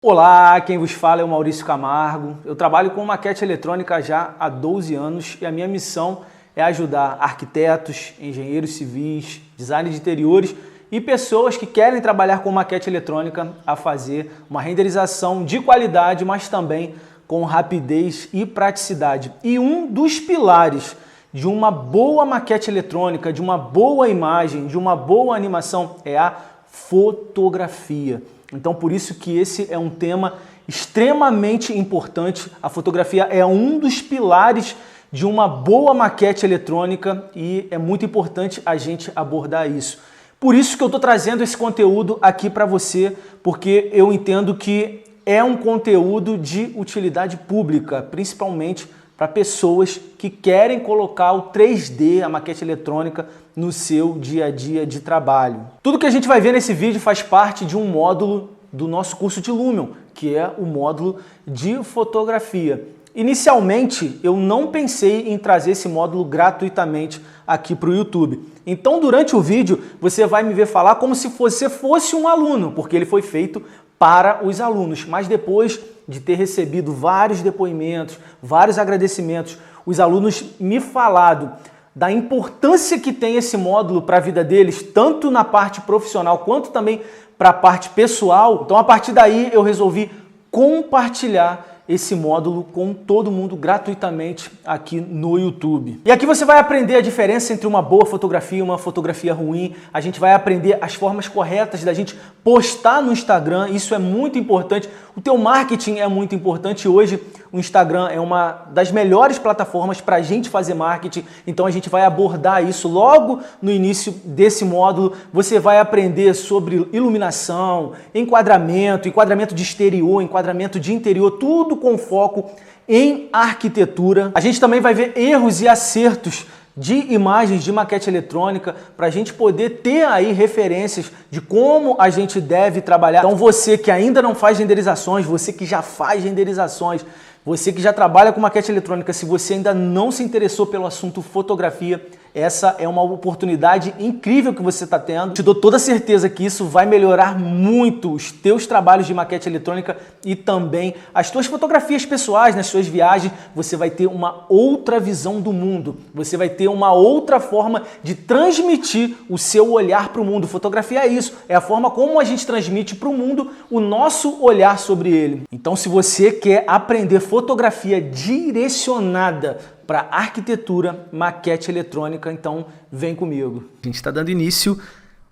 Olá, quem vos fala é o Maurício Camargo. Eu trabalho com maquete eletrônica já há 12 anos e a minha missão é ajudar arquitetos, engenheiros civis, design de interiores e pessoas que querem trabalhar com maquete eletrônica a fazer uma renderização de qualidade, mas também com rapidez e praticidade. E um dos pilares de uma boa maquete eletrônica, de uma boa imagem, de uma boa animação é a fotografia. Então, por isso que esse é um tema extremamente importante. A fotografia é um dos pilares de uma boa maquete eletrônica e é muito importante a gente abordar isso. Por isso que eu estou trazendo esse conteúdo aqui para você, porque eu entendo que é um conteúdo de utilidade pública, principalmente para pessoas que querem colocar o 3D, a maquete eletrônica, no seu dia a dia de trabalho. Tudo que a gente vai ver nesse vídeo faz parte de um módulo do nosso curso de Lumion, que é o módulo de fotografia. Inicialmente, eu não pensei em trazer esse módulo gratuitamente aqui para o YouTube. Então, durante o vídeo, você vai me ver falar como se você fosse um aluno, porque ele foi feito para os alunos. Mas depois de ter recebido vários depoimentos, vários agradecimentos, os alunos me falaram da importância que tem esse módulo para a vida deles, tanto na parte profissional quanto também para a parte pessoal. Então, a partir daí, eu resolvi compartilhar esse módulo com todo mundo gratuitamente aqui no YouTube. E aqui você vai aprender a diferença entre uma boa fotografia e uma fotografia ruim. A gente vai aprender as formas corretas da gente postar no Instagram. Isso é muito importante. O teu marketing é muito importante. Hoje o Instagram é uma das melhores plataformas para a gente fazer marketing. Então a gente vai abordar isso logo no início desse módulo. Você vai aprender sobre iluminação, enquadramento de exterior, enquadramento de interior, tudo com foco em arquitetura. A gente também vai ver erros e acertos de imagens de maquete eletrônica para a gente poder ter aí referências de como a gente deve trabalhar. Então você que ainda não faz renderizações, você que já faz renderizações, você que já trabalha com maquete eletrônica, se você ainda não se interessou pelo assunto fotografia, essa é uma oportunidade incrível que você está tendo. Te dou toda a certeza que isso vai melhorar muito os teus trabalhos de maquete eletrônica e também as tuas fotografias pessoais, nas suas viagens. Você vai ter uma outra visão do mundo. Você vai ter uma outra forma de transmitir o seu olhar para o mundo. Fotografia é isso, é a forma como a gente transmite para o mundo o nosso olhar sobre ele. Então, se você quer aprender fotografia direcionada para arquitetura, maquete eletrônica, então vem comigo. A gente está dando início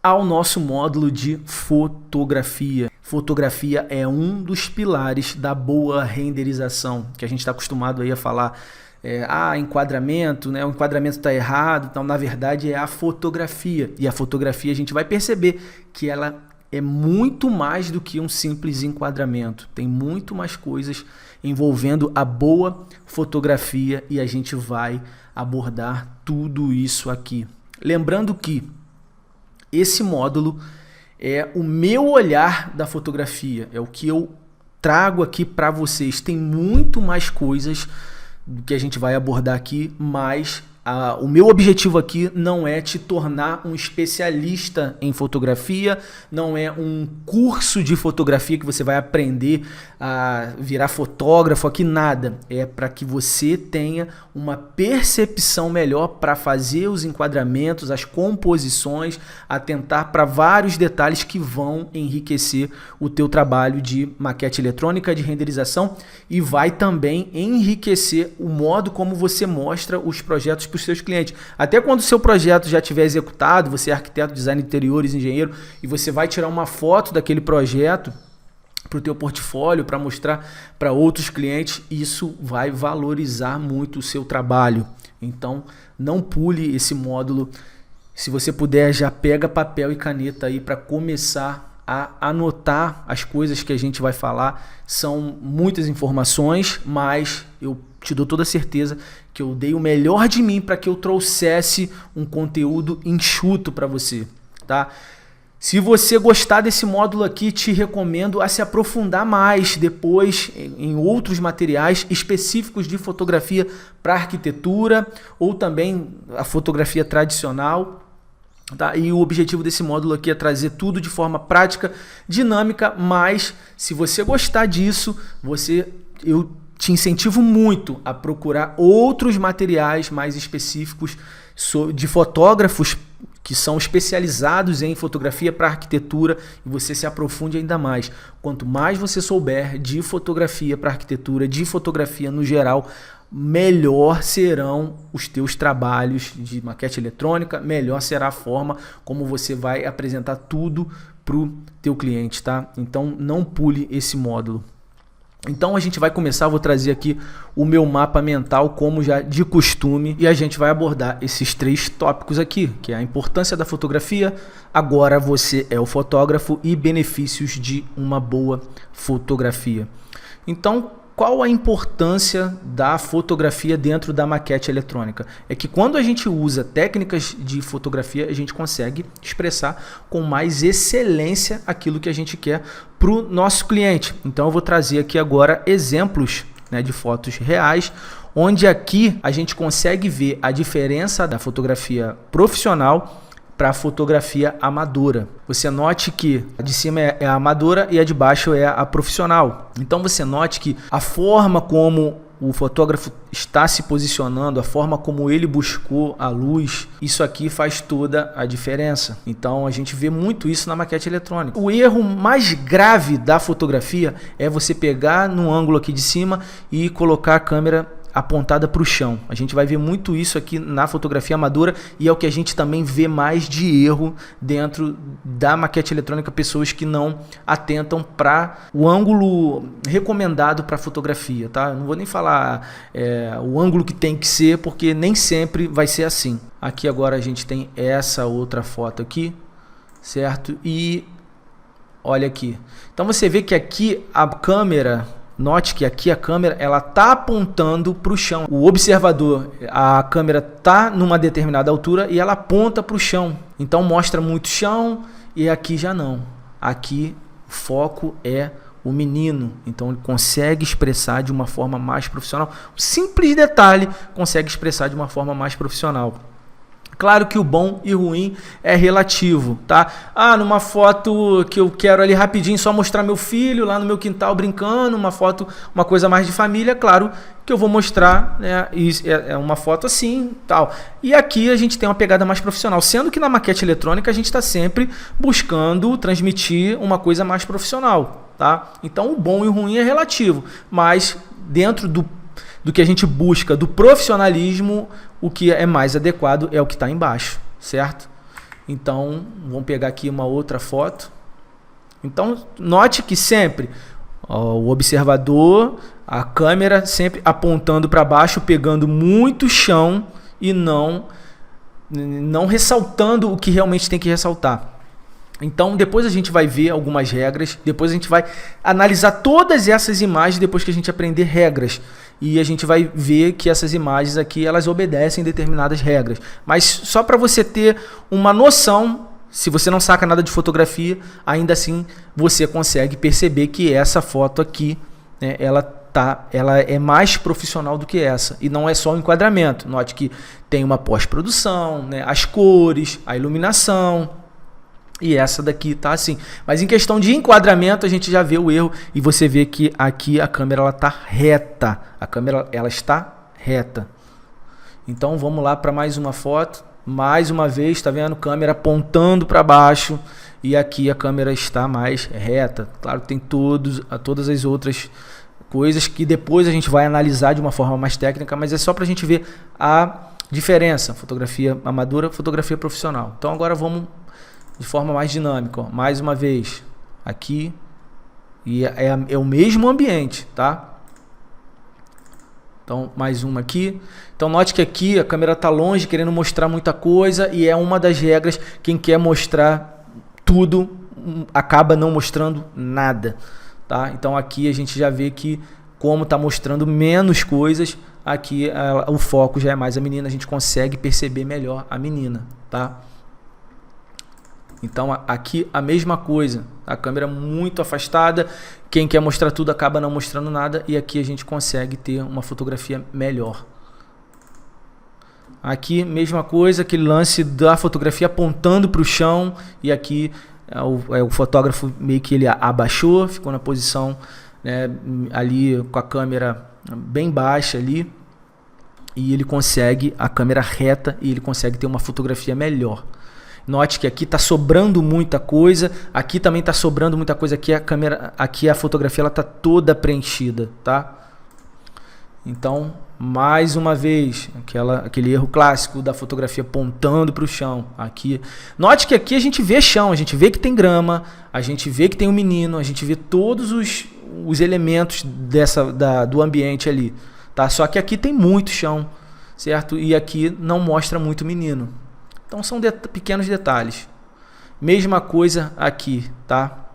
ao nosso módulo de fotografia. Fotografia é um dos pilares da boa renderização, que a gente está acostumado aí a falar, enquadramento, né? O enquadramento está errado, então na verdade é a fotografia. E a fotografia a gente vai perceber que ela é muito mais do que um simples enquadramento. Tem muito mais coisas envolvendo a boa fotografia e a gente vai abordar tudo isso aqui. Lembrando que esse módulo é o meu olhar da fotografia, é o que eu trago aqui para vocês. Tem muito mais coisas do que a gente vai abordar aqui, mas o meu objetivo aqui não é te tornar um especialista em fotografia, não é um curso de fotografia que você vai aprender a virar fotógrafo aqui, nada. É para que você tenha uma percepção melhor para fazer os enquadramentos, as composições, atentar para vários detalhes que vão enriquecer o teu trabalho de maquete eletrônica, de renderização, e vai também enriquecer o modo como você mostra os projetos para os seus clientes. Até quando o seu projeto já estiver executado, você é arquiteto, design de interiores, engenheiro, e você vai tirar uma foto daquele projeto para o teu portfólio, para mostrar para outros clientes, isso vai valorizar muito o seu trabalho. Então, não pule esse módulo. Se você puder, já pega papel e caneta aí para começar a anotar as coisas que a gente vai falar. São muitas informações, mas eu te dou toda a certeza que eu dei o melhor de mim para que eu trouxesse um conteúdo enxuto para você, tá? Se você gostar desse módulo aqui, te recomendo a se aprofundar mais depois em outros materiais específicos de fotografia para arquitetura ou também a fotografia tradicional. Tá? E o objetivo desse módulo aqui é trazer tudo de forma prática, dinâmica, mas se você gostar disso, eu te incentivo muito a procurar outros materiais mais específicos de fotógrafos que são especializados em fotografia para arquitetura e você se aprofunde ainda mais. Quanto mais você souber de fotografia para arquitetura, de fotografia no geral, melhor serão os teus trabalhos de maquete eletrônica, melhor será a forma como você vai apresentar tudo para o teu cliente, tá? Então não pule esse módulo. Então a gente vai começar, vou trazer aqui o meu mapa mental como já de costume e a gente vai abordar esses 3 tópicos aqui, que é a importância da fotografia, agora você é o fotógrafo e benefícios de uma boa fotografia. Então, qual a importância da fotografia dentro da maquete eletrônica? É que quando a gente usa técnicas de fotografia, a gente consegue expressar com mais excelência aquilo que a gente quer para o nosso cliente. Então eu vou trazer aqui agora exemplos, né, de fotos reais, onde aqui a gente consegue ver a diferença da fotografia profissional para a fotografia amadora. Você note que a de cima é a amadora e a de baixo é a profissional. Então você note que a forma como o fotógrafo está se posicionando, a forma como ele buscou a luz, isso aqui faz toda a diferença. Então a gente vê muito isso na maquete eletrônica. O erro mais grave da fotografia é você pegar no ângulo aqui de cima e colocar a câmera apontada para o chão. A gente vai ver muito isso aqui na fotografia amadora e é o que a gente também vê mais de erro dentro da maquete eletrônica, pessoas que não atentam para o ângulo recomendado para fotografia, tá? Eu não vou nem falar o ângulo que tem que ser, porque nem sempre vai ser assim. Aqui agora a gente tem essa outra foto aqui, certo? E olha aqui. Então você vê que aqui a câmera, note que aqui a câmera ela está apontando para o chão. O observador, a câmera está numa determinada altura e ela aponta para o chão. Então mostra muito chão e aqui já não. Aqui o foco é o menino. Então ele consegue expressar de uma forma mais profissional. Um simples detalhe consegue expressar de uma forma mais profissional. Claro que o bom e ruim é relativo, tá? Numa foto que eu quero ali rapidinho só mostrar meu filho lá no meu quintal brincando, uma foto, uma coisa mais de família, claro que eu vou mostrar, né? É uma foto assim, tal. E aqui a gente tem uma pegada mais profissional, sendo que na maquete eletrônica a gente está sempre buscando transmitir uma coisa mais profissional, tá? Então o bom e o ruim é relativo, mas dentro do que a gente busca, do profissionalismo, o que é mais adequado é o que está embaixo, certo? Então, vamos pegar aqui uma outra foto. Então, note que sempre o observador, a câmera sempre apontando para baixo, pegando muito chão e não ressaltando o que realmente tem que ressaltar. Então, depois a gente vai ver algumas regras, depois a gente vai analisar todas essas imagens depois que a gente aprender regras. E a gente vai ver que essas imagens aqui, elas obedecem determinadas regras. Mas só para você ter uma noção, se você não saca nada de fotografia, ainda assim você consegue perceber que essa foto aqui, né, ela é mais profissional do que essa. E não é só o enquadramento. Note que tem uma pós-produção, né, as cores, a iluminação. E essa daqui tá assim. Mas em questão de enquadramento, a gente já vê o erro. E você vê que aqui a câmera ela tá reta. A câmera ela está reta. Então vamos lá para mais uma foto. Mais uma vez, tá vendo? Câmera apontando para baixo. E aqui a câmera está mais reta. Claro que tem todas as outras coisas que depois a gente vai analisar de uma forma mais técnica. Mas é só para a gente ver a diferença. Fotografia amadora, fotografia profissional. Então agora vamos de forma mais dinâmica, ó. Mais uma vez, aqui, e é o mesmo ambiente, tá? Então, mais uma aqui. Então, note que aqui a câmera está longe, querendo mostrar muita coisa, e é uma das regras, quem quer mostrar tudo, acaba não mostrando nada, tá? Então, aqui a gente já vê que, como está mostrando menos coisas, aqui o foco já é mais a menina, a gente consegue perceber melhor a menina, tá? Então aqui a mesma coisa, a câmera muito afastada, quem quer mostrar tudo acaba não mostrando nada e aqui a gente consegue ter uma fotografia melhor. Aqui, mesma coisa, aquele lance da fotografia apontando para o chão, e aqui o fotógrafo meio que ele abaixou, ficou na posição, né, ali com a câmera bem baixa ali, e ele consegue a câmera reta e ele consegue ter uma fotografia melhor. Note que aqui está sobrando muita coisa, aqui também está sobrando muita coisa, aqui a fotografia ela está toda preenchida, tá? Então, mais uma vez, aquele erro clássico da fotografia apontando para o chão. Aqui, note que aqui a gente vê chão, a gente vê que tem grama, a gente vê que tem um menino, a gente vê todos os elementos do ambiente ali. Tá? Só que aqui tem muito chão, certo? E aqui não mostra muito menino. Então são pequenos detalhes. Mesma coisa aqui, tá?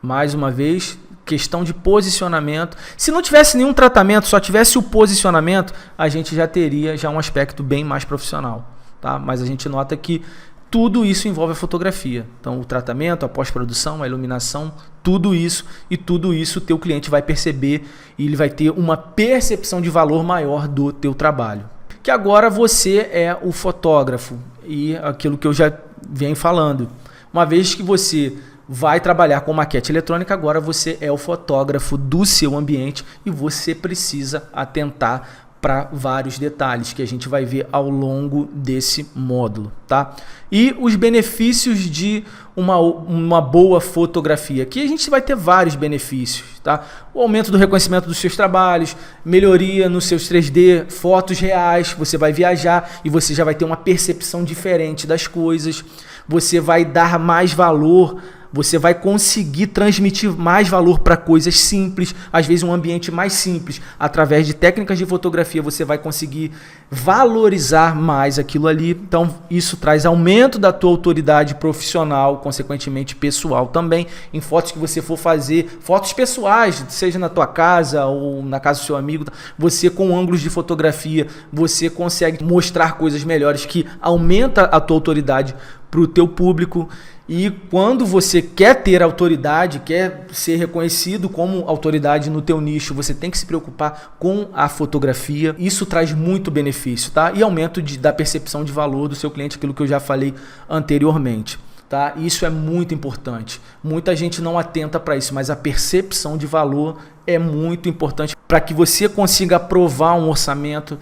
Mais uma vez, questão de posicionamento. Se não tivesse nenhum tratamento, só tivesse o posicionamento, a gente já teria um aspecto bem mais profissional, tá? Mas a gente nota que tudo isso envolve a fotografia. Então, o tratamento, a pós-produção, a iluminação, tudo isso o teu cliente vai perceber e ele vai ter uma percepção de valor maior do teu trabalho. Que agora você é o fotógrafo e aquilo que eu já venho falando. Uma vez que você vai trabalhar com maquete eletrônica, agora você é o fotógrafo do seu ambiente e você precisa atentar para vários detalhes que a gente vai ver ao longo desse módulo, tá? E os benefícios de uma boa fotografia. Aqui a gente vai ter vários benefícios, tá? O aumento do reconhecimento dos seus trabalhos, melhoria nos seus 3D, fotos reais, você vai viajar e você já vai ter uma percepção diferente das coisas, você vai dar mais valor, você vai conseguir transmitir mais valor para coisas simples, às vezes um ambiente mais simples. Através de técnicas de fotografia você vai conseguir valorizar mais aquilo ali. Então isso traz aumento da tua autoridade profissional, consequentemente pessoal também, em fotos que você for fazer, fotos pessoais, seja na tua casa ou na casa do seu amigo, você com ângulos de fotografia, você consegue mostrar coisas melhores que aumenta a tua autoridade para o teu público. E quando você quer ter autoridade, quer ser reconhecido como autoridade no teu nicho, você tem que se preocupar com a fotografia. Isso traz muito benefício, tá? E aumento da percepção de valor do seu cliente, aquilo que eu já falei anteriormente. Tá? Isso é muito importante. Muita gente não atenta para isso, mas a percepção de valor é muito importante para que você consiga aprovar um orçamento.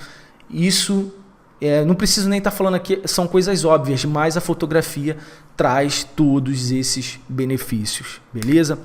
Isso não preciso nem estar falando aqui, são coisas óbvias, mas a fotografia traz todos esses benefícios, beleza?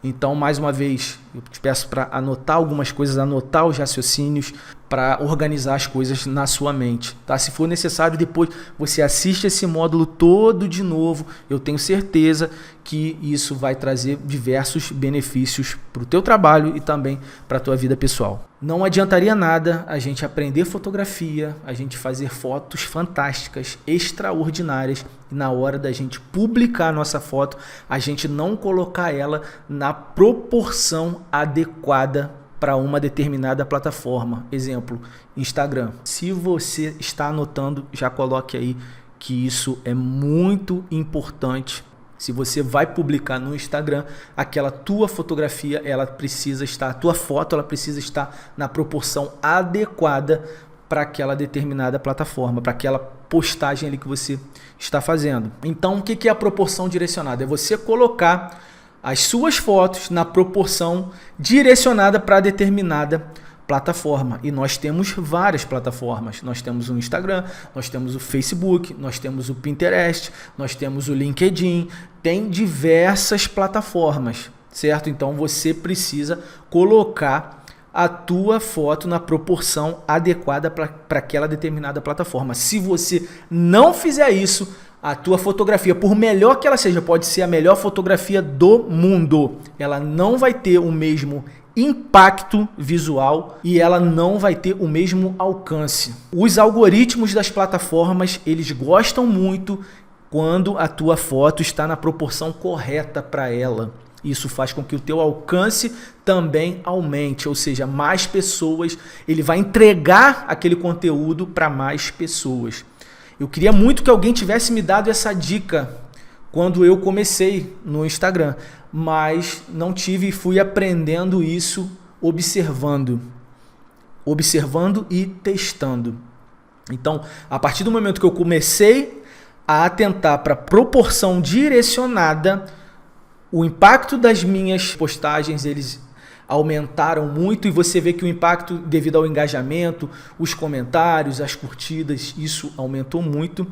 Então, mais uma vez, eu te peço para anotar algumas coisas, anotar os raciocínios para organizar as coisas na sua mente, tá? Se for necessário, depois você assiste esse módulo todo de novo. Eu tenho certeza que isso vai trazer diversos benefícios para o teu trabalho e também para a tua vida pessoal. Não adiantaria nada a gente aprender fotografia, a gente fazer fotos fantásticas, extraordinárias, e na hora da gente publicar a nossa foto, a gente não colocar ela na proporção adequada para uma determinada plataforma. Exemplo, Instagram. Se você está anotando, já coloque aí que isso é muito importante. Se você vai publicar no Instagram, aquela tua fotografia, ela precisa estar, a tua foto, ela precisa estar na proporção adequada para aquela determinada plataforma, para aquela postagem ali que você está fazendo. Então, o que é a proporção direcionada? É você colocar as suas fotos na proporção direcionada para determinada plataforma. E nós temos várias plataformas. Nós temos o Instagram, nós temos o Facebook, nós temos o Pinterest, nós temos o LinkedIn. Tem diversas plataformas, certo? Então você precisa colocar a tua foto na proporção adequada para aquela determinada plataforma. Se você não fizer isso, a tua fotografia, por melhor que ela seja, pode ser a melhor fotografia do mundo, ela não vai ter o mesmo impacto visual e ela não vai ter o mesmo alcance. Os algoritmos das plataformas, eles gostam muito quando a tua foto está na proporção correta para ela. Isso faz com que o teu alcance também aumente, ou seja, mais pessoas, ele vai entregar aquele conteúdo para mais pessoas. Eu queria muito que alguém tivesse me dado essa dica quando eu comecei no Instagram, mas não tive e fui aprendendo isso observando observando e testando. Então, a partir do momento que eu comecei a atentar para proporção direcionada, o impacto das minhas postagens, eles aumentaram muito, e você vê que o impacto devido ao engajamento, os comentários, as curtidas, isso aumentou muito.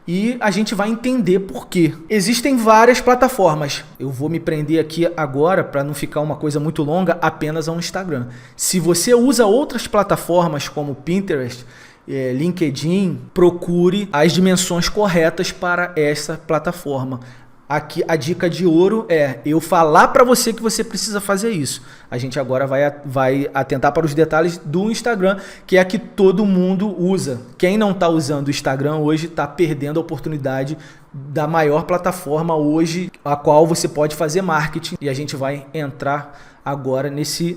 E a gente vai entender por quê. Existem várias plataformas. Eu vou me prender aqui agora, para não ficar uma coisa muito longa, apenas ao Instagram. Se você usa outras plataformas como Pinterest, LinkedIn, procure as dimensões corretas para essa plataforma. Aqui a dica de ouro é eu falar para você que você precisa fazer isso. A gente agora vai atentar para os detalhes do Instagram, que é a que todo mundo usa. Quem não está usando o Instagram hoje está perdendo a oportunidade da maior plataforma hoje, a qual você pode fazer marketing. E a gente vai entrar agora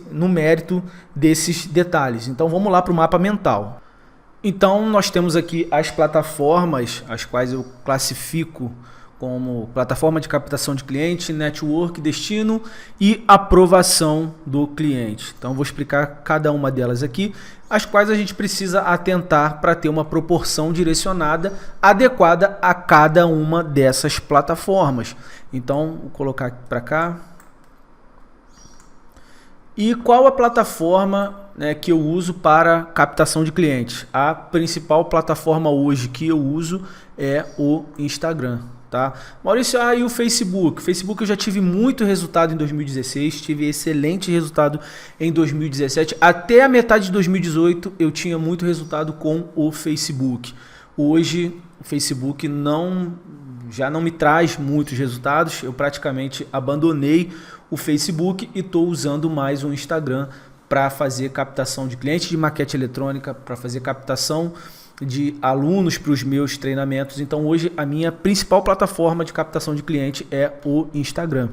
no mérito desses detalhes. Então vamos lá para o mapa mental. Então nós temos aqui as plataformas, as quais eu classifico como plataforma de captação de cliente, network, destino e aprovação do cliente. Então vou explicar cada uma delas aqui, as quais a gente precisa atentar para ter uma proporção direcionada adequada a cada uma dessas plataformas. Então vou colocar aqui para cá. E qual a plataforma, né, que eu uso para captação de clientes? A principal plataforma hoje que eu uso é o Instagram. Tá? Maurício, e o Facebook? Facebook eu já tive muito resultado em 2016, tive excelente resultado em 2017, até a metade de 2018 eu tinha muito resultado com o Facebook. Hoje o Facebook já não me traz muitos resultados, eu praticamente abandonei o Facebook e estou usando mais o Instagram para fazer captação de clientes de maquete eletrônica, para fazer captação de alunos para os meus treinamentos. Então hoje a minha principal plataforma de captação de cliente é o Instagram.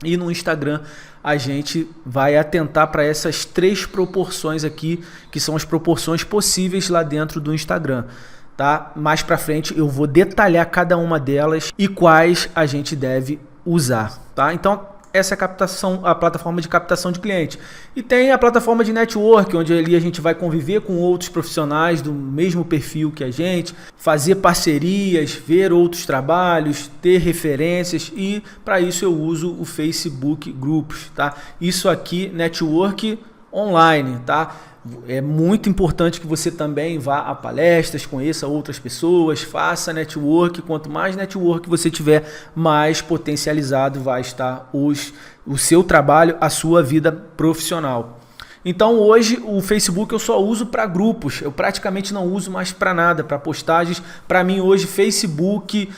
E no Instagram a gente vai atentar para essas 3 proporções aqui, que são as proporções possíveis lá dentro do Instagram. Tá? Mais para frente eu vou detalhar cada uma delas e quais a gente deve usar. Tá? Então essa é a plataforma de captação de cliente. E tem a plataforma de network, onde ali a gente vai conviver com outros profissionais do mesmo perfil que a gente, fazer parcerias, ver outros trabalhos, ter referências, e para isso eu uso o Facebook Groups. Tá? Isso aqui, network online, tá? É muito importante que você também vá a palestras, conheça outras pessoas, faça network. Quanto mais network você tiver, mais potencializado vai estar o seu trabalho, a sua vida profissional. Então hoje o Facebook eu só uso para grupos, eu praticamente não uso mais para nada, para postagens. Para mim hoje Facebook,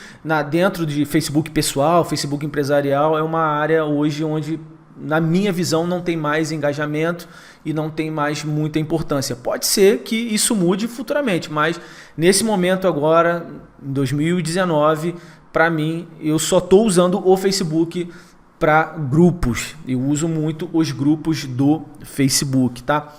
dentro de Facebook pessoal, Facebook empresarial, é uma área hoje onde, na minha visão, não tem mais engajamento e não tem mais muita importância. Pode ser que isso mude futuramente, mas nesse momento agora, em 2019, para mim, eu só estou usando o Facebook para grupos. Eu uso muito os grupos do Facebook, tá?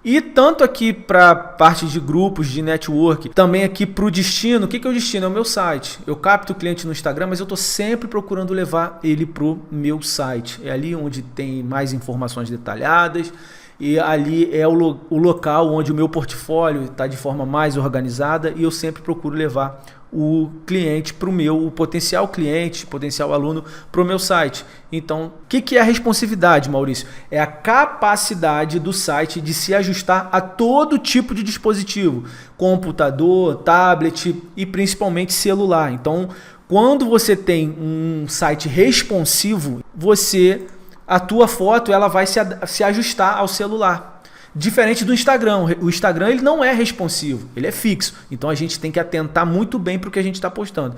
E tanto aqui para parte de grupos, de network, também aqui para o destino. O que é o destino? É o meu site. Eu capto o cliente no Instagram, mas eu estou sempre procurando levar ele para o meu site. É ali onde tem mais informações detalhadas e ali é o local onde o meu portfólio está de forma mais organizada, e eu sempre procuro levar o cliente para o potencial cliente, potencial aluno, para o meu site. Então, o que é a responsividade, Maurício? É a capacidade do site de se ajustar a todo tipo de dispositivo, computador, tablet e principalmente celular. Então, quando você tem um site responsivo, a tua foto ela vai se ajustar ao celular. Diferente do Instagram. O Instagram ele não é responsivo, ele é fixo. Então a gente tem que atentar muito bem para o que a gente está postando.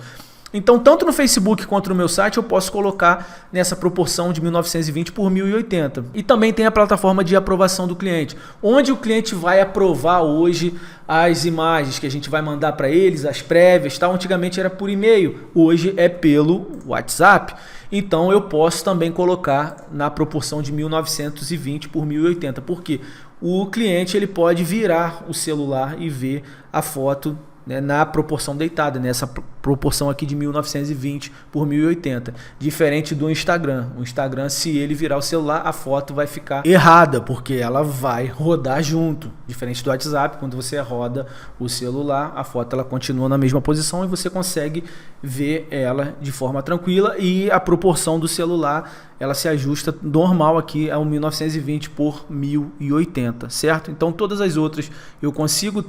Então, tanto no Facebook quanto no meu site, eu posso colocar nessa proporção de 1920 por 1080. E também tem a plataforma de aprovação do cliente, onde o cliente vai aprovar hoje as imagens que a gente vai mandar para eles, as prévias, tal. Antigamente era por e-mail, hoje é pelo WhatsApp. Então eu posso também colocar na proporção de 1920 por 1080, porque o cliente ele pode virar o celular e ver a foto né, na proporção deitada, nessa proporção aqui de 1920 por 1080, diferente do Instagram. O Instagram, se ele virar o celular, a foto vai ficar errada, porque ela vai rodar junto, diferente do WhatsApp. Quando você roda o celular, a foto ela continua na mesma posição e você consegue ver ela de forma tranquila, e a proporção do celular ela se ajusta normal aqui ao 1920 por 1080, certo? Então todas as outras eu consigo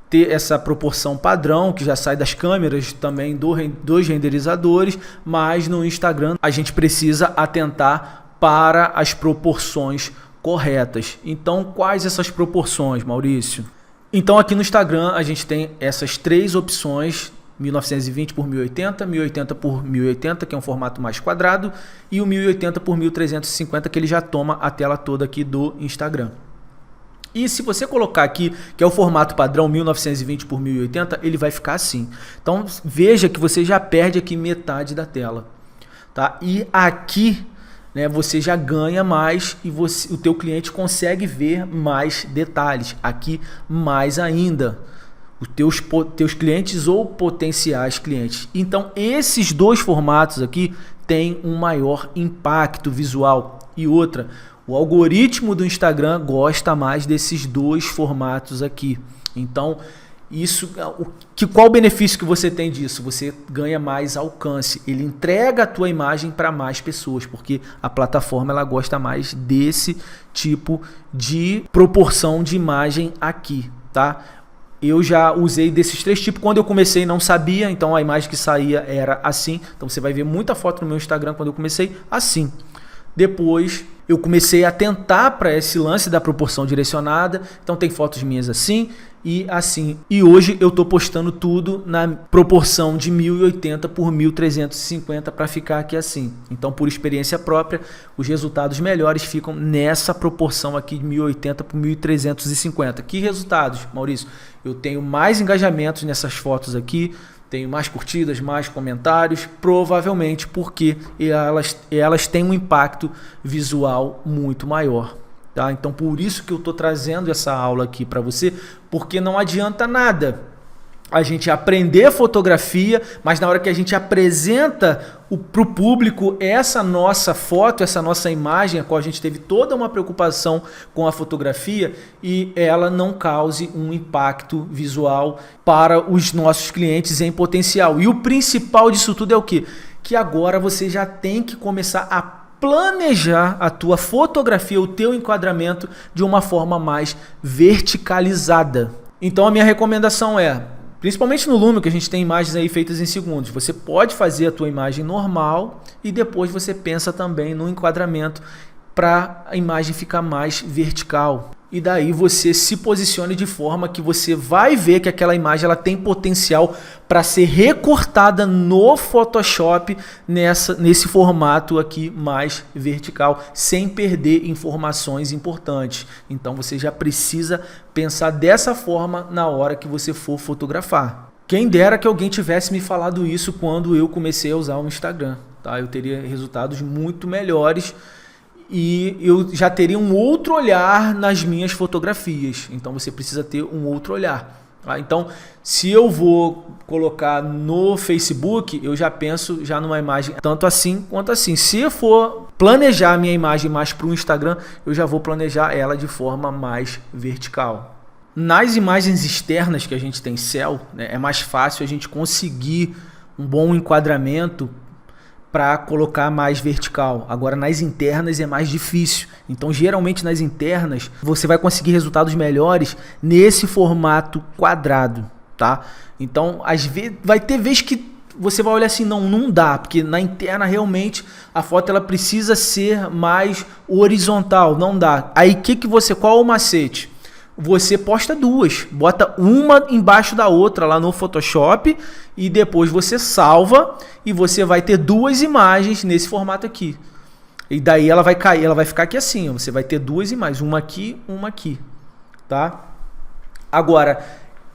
ter essa proporção padrão que já sai das câmeras também dos renderizadores, mas no Instagram a gente precisa atentar para as proporções corretas. Então quais essas proporções, Maurício? Então aqui no Instagram a gente tem essas três opções: 1920 por 1080, 1080 por 1080, que é um formato mais quadrado, e o 1080 por 1350, que ele já toma a tela toda aqui do Instagram. E se você colocar aqui, que é o formato padrão 1920 por 1080, ele vai ficar assim. Então veja que você já perde aqui metade da tela, tá? E aqui, né, você já ganha mais e o teu cliente consegue ver mais detalhes. Aqui mais ainda, os teus clientes ou potenciais clientes. Então esses dois formatos aqui têm um maior impacto visual. E outra, o algoritmo do Instagram gosta mais desses dois formatos aqui. Então, qual o benefício que você tem disso? Você ganha mais alcance. Ele entrega a tua imagem para mais pessoas, porque a plataforma ela gosta mais desse tipo de proporção de imagem aqui, tá? Eu já usei desses três tipos. Quando eu comecei não sabia, então a imagem que saía era assim. Então você vai ver muita foto no meu Instagram quando eu comecei assim. Depois eu comecei a atentar para esse lance da proporção direcionada. Então tem fotos minhas assim e assim. E hoje eu estou postando tudo na proporção de 1080 por 1350 para ficar aqui assim. Então, por experiência própria, os resultados melhores ficam nessa proporção aqui de 1080 por 1350. Que resultados, Maurício? Eu tenho mais engajamentos nessas fotos aqui, tenho mais curtidas, mais comentários, provavelmente porque elas têm um impacto visual muito maior. Tá? Então por isso que eu estou trazendo essa aula aqui para você, porque não adianta nada a gente aprender fotografia, mas na hora que a gente apresenta para o público essa nossa foto, essa nossa imagem, a qual a gente teve toda uma preocupação com a fotografia, e ela não cause um impacto visual para os nossos clientes em potencial. E o principal disso tudo é o quê? Que agora você já tem que começar a planejar a tua fotografia, o teu enquadramento de uma forma mais verticalizada. Então a minha recomendação é, principalmente no Lume, que a gente tem imagens aí feitas em segundos, você pode fazer a tua imagem normal e depois você pensa também no enquadramento para a imagem ficar mais vertical. E daí você se posicione de forma que você vai ver que aquela imagem ela tem potencial para ser recortada no Photoshop nesse formato aqui mais vertical, sem perder informações importantes. Então você já precisa pensar dessa forma na hora que você for fotografar. Quem dera que alguém tivesse me falado isso quando eu comecei a usar o Instagram, tá? Eu teria resultados muito melhores e eu já teria um outro olhar nas minhas fotografias. Então você precisa ter um outro olhar. Tá? Então, se eu vou colocar no Facebook, eu já penso já numa imagem tanto assim quanto assim. Se eu for planejar a minha imagem mais para o Instagram, eu já vou planejar ela de forma mais vertical. Nas imagens externas que a gente tem céu, né, é mais fácil a gente conseguir um bom enquadramento para colocar mais vertical. Agora nas internas é mais difícil. Então geralmente nas internas você vai conseguir resultados melhores nesse formato quadrado, tá? Então às vezes vai ter vezes que você vai olhar assim, não dá, porque na interna realmente a foto ela precisa ser mais horizontal, não dá. Aí qual é o macete? Você posta duas, bota uma embaixo da outra lá no Photoshop e depois você salva e você vai ter duas imagens nesse formato aqui. E daí ela vai cair, ela vai ficar aqui assim, ó, você vai ter duas imagens, uma aqui, tá? Agora,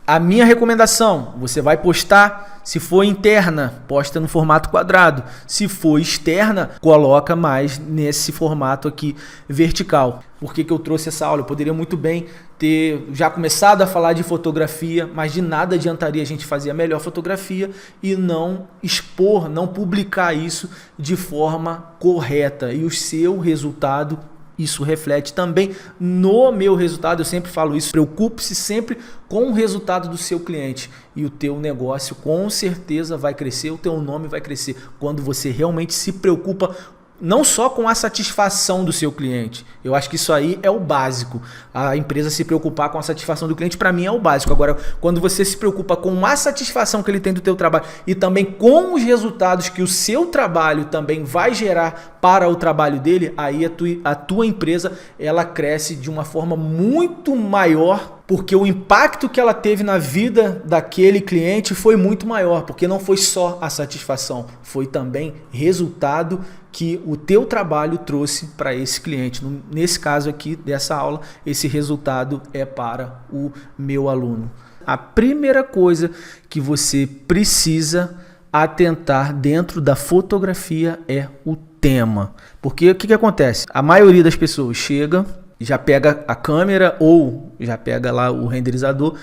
A minha recomendação, você vai postar, se for interna, posta no formato quadrado. Se for externa, coloca mais nesse formato aqui vertical. Por que eu trouxe essa aula? Eu poderia muito bem ter já começado a falar de fotografia, mas de nada adiantaria a gente fazer a melhor fotografia e não expor, não publicar isso de forma correta. E o seu resultado, isso reflete também no meu resultado. Eu sempre falo isso, preocupe-se sempre com o resultado do seu cliente e o teu negócio com certeza vai crescer, o teu nome vai crescer quando você realmente se preocupa não só com a satisfação do seu cliente. Eu acho que isso aí é o básico. A empresa se preocupar com a satisfação do cliente, para mim, é o básico. Agora, quando você se preocupa com a satisfação que ele tem do teu trabalho e também com os resultados que o seu trabalho também vai gerar para o trabalho dele, aí a tua empresa ela cresce de uma forma muito maior, porque o impacto que ela teve na vida daquele cliente foi muito maior, porque não foi só a satisfação, foi também resultado que o teu trabalho trouxe para esse cliente. Nesse caso aqui dessa aula, esse resultado é para o meu aluno. A primeira coisa que você precisa atentar dentro da fotografia é o tema. Porque o que acontece? A maioria das pessoas chega, já pega a câmera ou já pega lá o renderizador,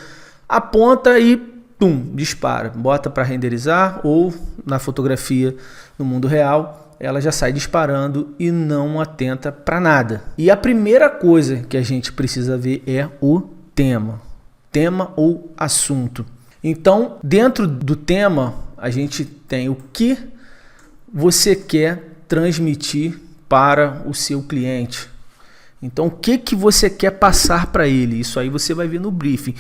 aponta e pum, dispara. Bota para renderizar ou na fotografia no mundo real, ela já sai disparando e não atenta para nada. E a primeira coisa que a gente precisa ver é o tema. Tema ou assunto. Então, dentro do tema, a gente tem o que você quer transmitir para o seu cliente. Então, o que você quer passar para ele? Isso aí você vai ver no briefing.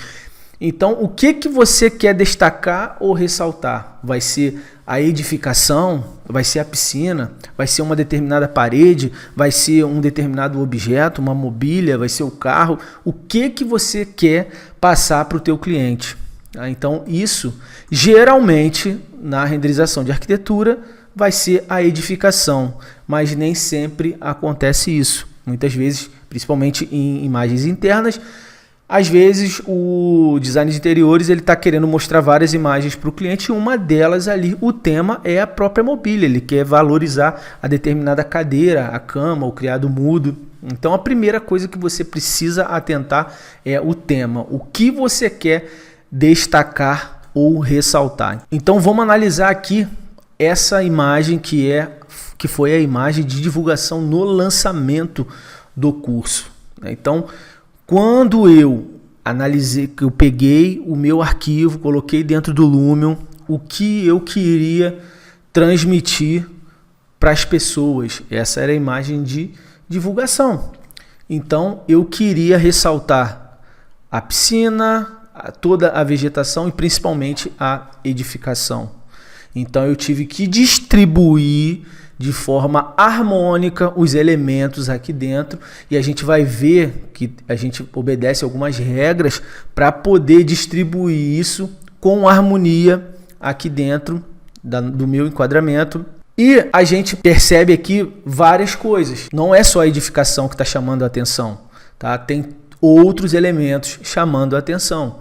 Então, o que você quer destacar ou ressaltar? Vai ser a edificação? Vai ser a piscina? Vai ser uma determinada parede? Vai ser um determinado objeto, uma mobília? Vai ser o carro? O que você quer passar para o teu cliente? Então, isso, geralmente, na renderização de arquitetura, vai ser a edificação, mas nem sempre acontece isso. Muitas vezes, principalmente em imagens internas, às vezes o design de interiores ele está querendo mostrar várias imagens para o cliente e uma delas ali, o tema é a própria mobília, ele quer valorizar a determinada cadeira, a cama, o criado mudo. Então a primeira coisa que você precisa atentar é o tema, o que você quer destacar ou ressaltar. Então vamos analisar aqui essa imagem que foi a imagem de divulgação no lançamento do curso. Então, quando eu analisei, que eu peguei o meu arquivo, coloquei dentro do Lumion, o que eu queria transmitir para as pessoas, essa era a imagem de divulgação. Então, eu queria ressaltar a piscina, toda a vegetação e principalmente a edificação. Então eu tive que distribuir de forma harmônica os elementos aqui dentro e a gente vai ver que a gente obedece algumas regras para poder distribuir isso com harmonia aqui dentro do meu enquadramento. E a gente percebe aqui várias coisas. Não é só a edificação que está chamando a atenção, tá? Tem outros elementos chamando a atenção.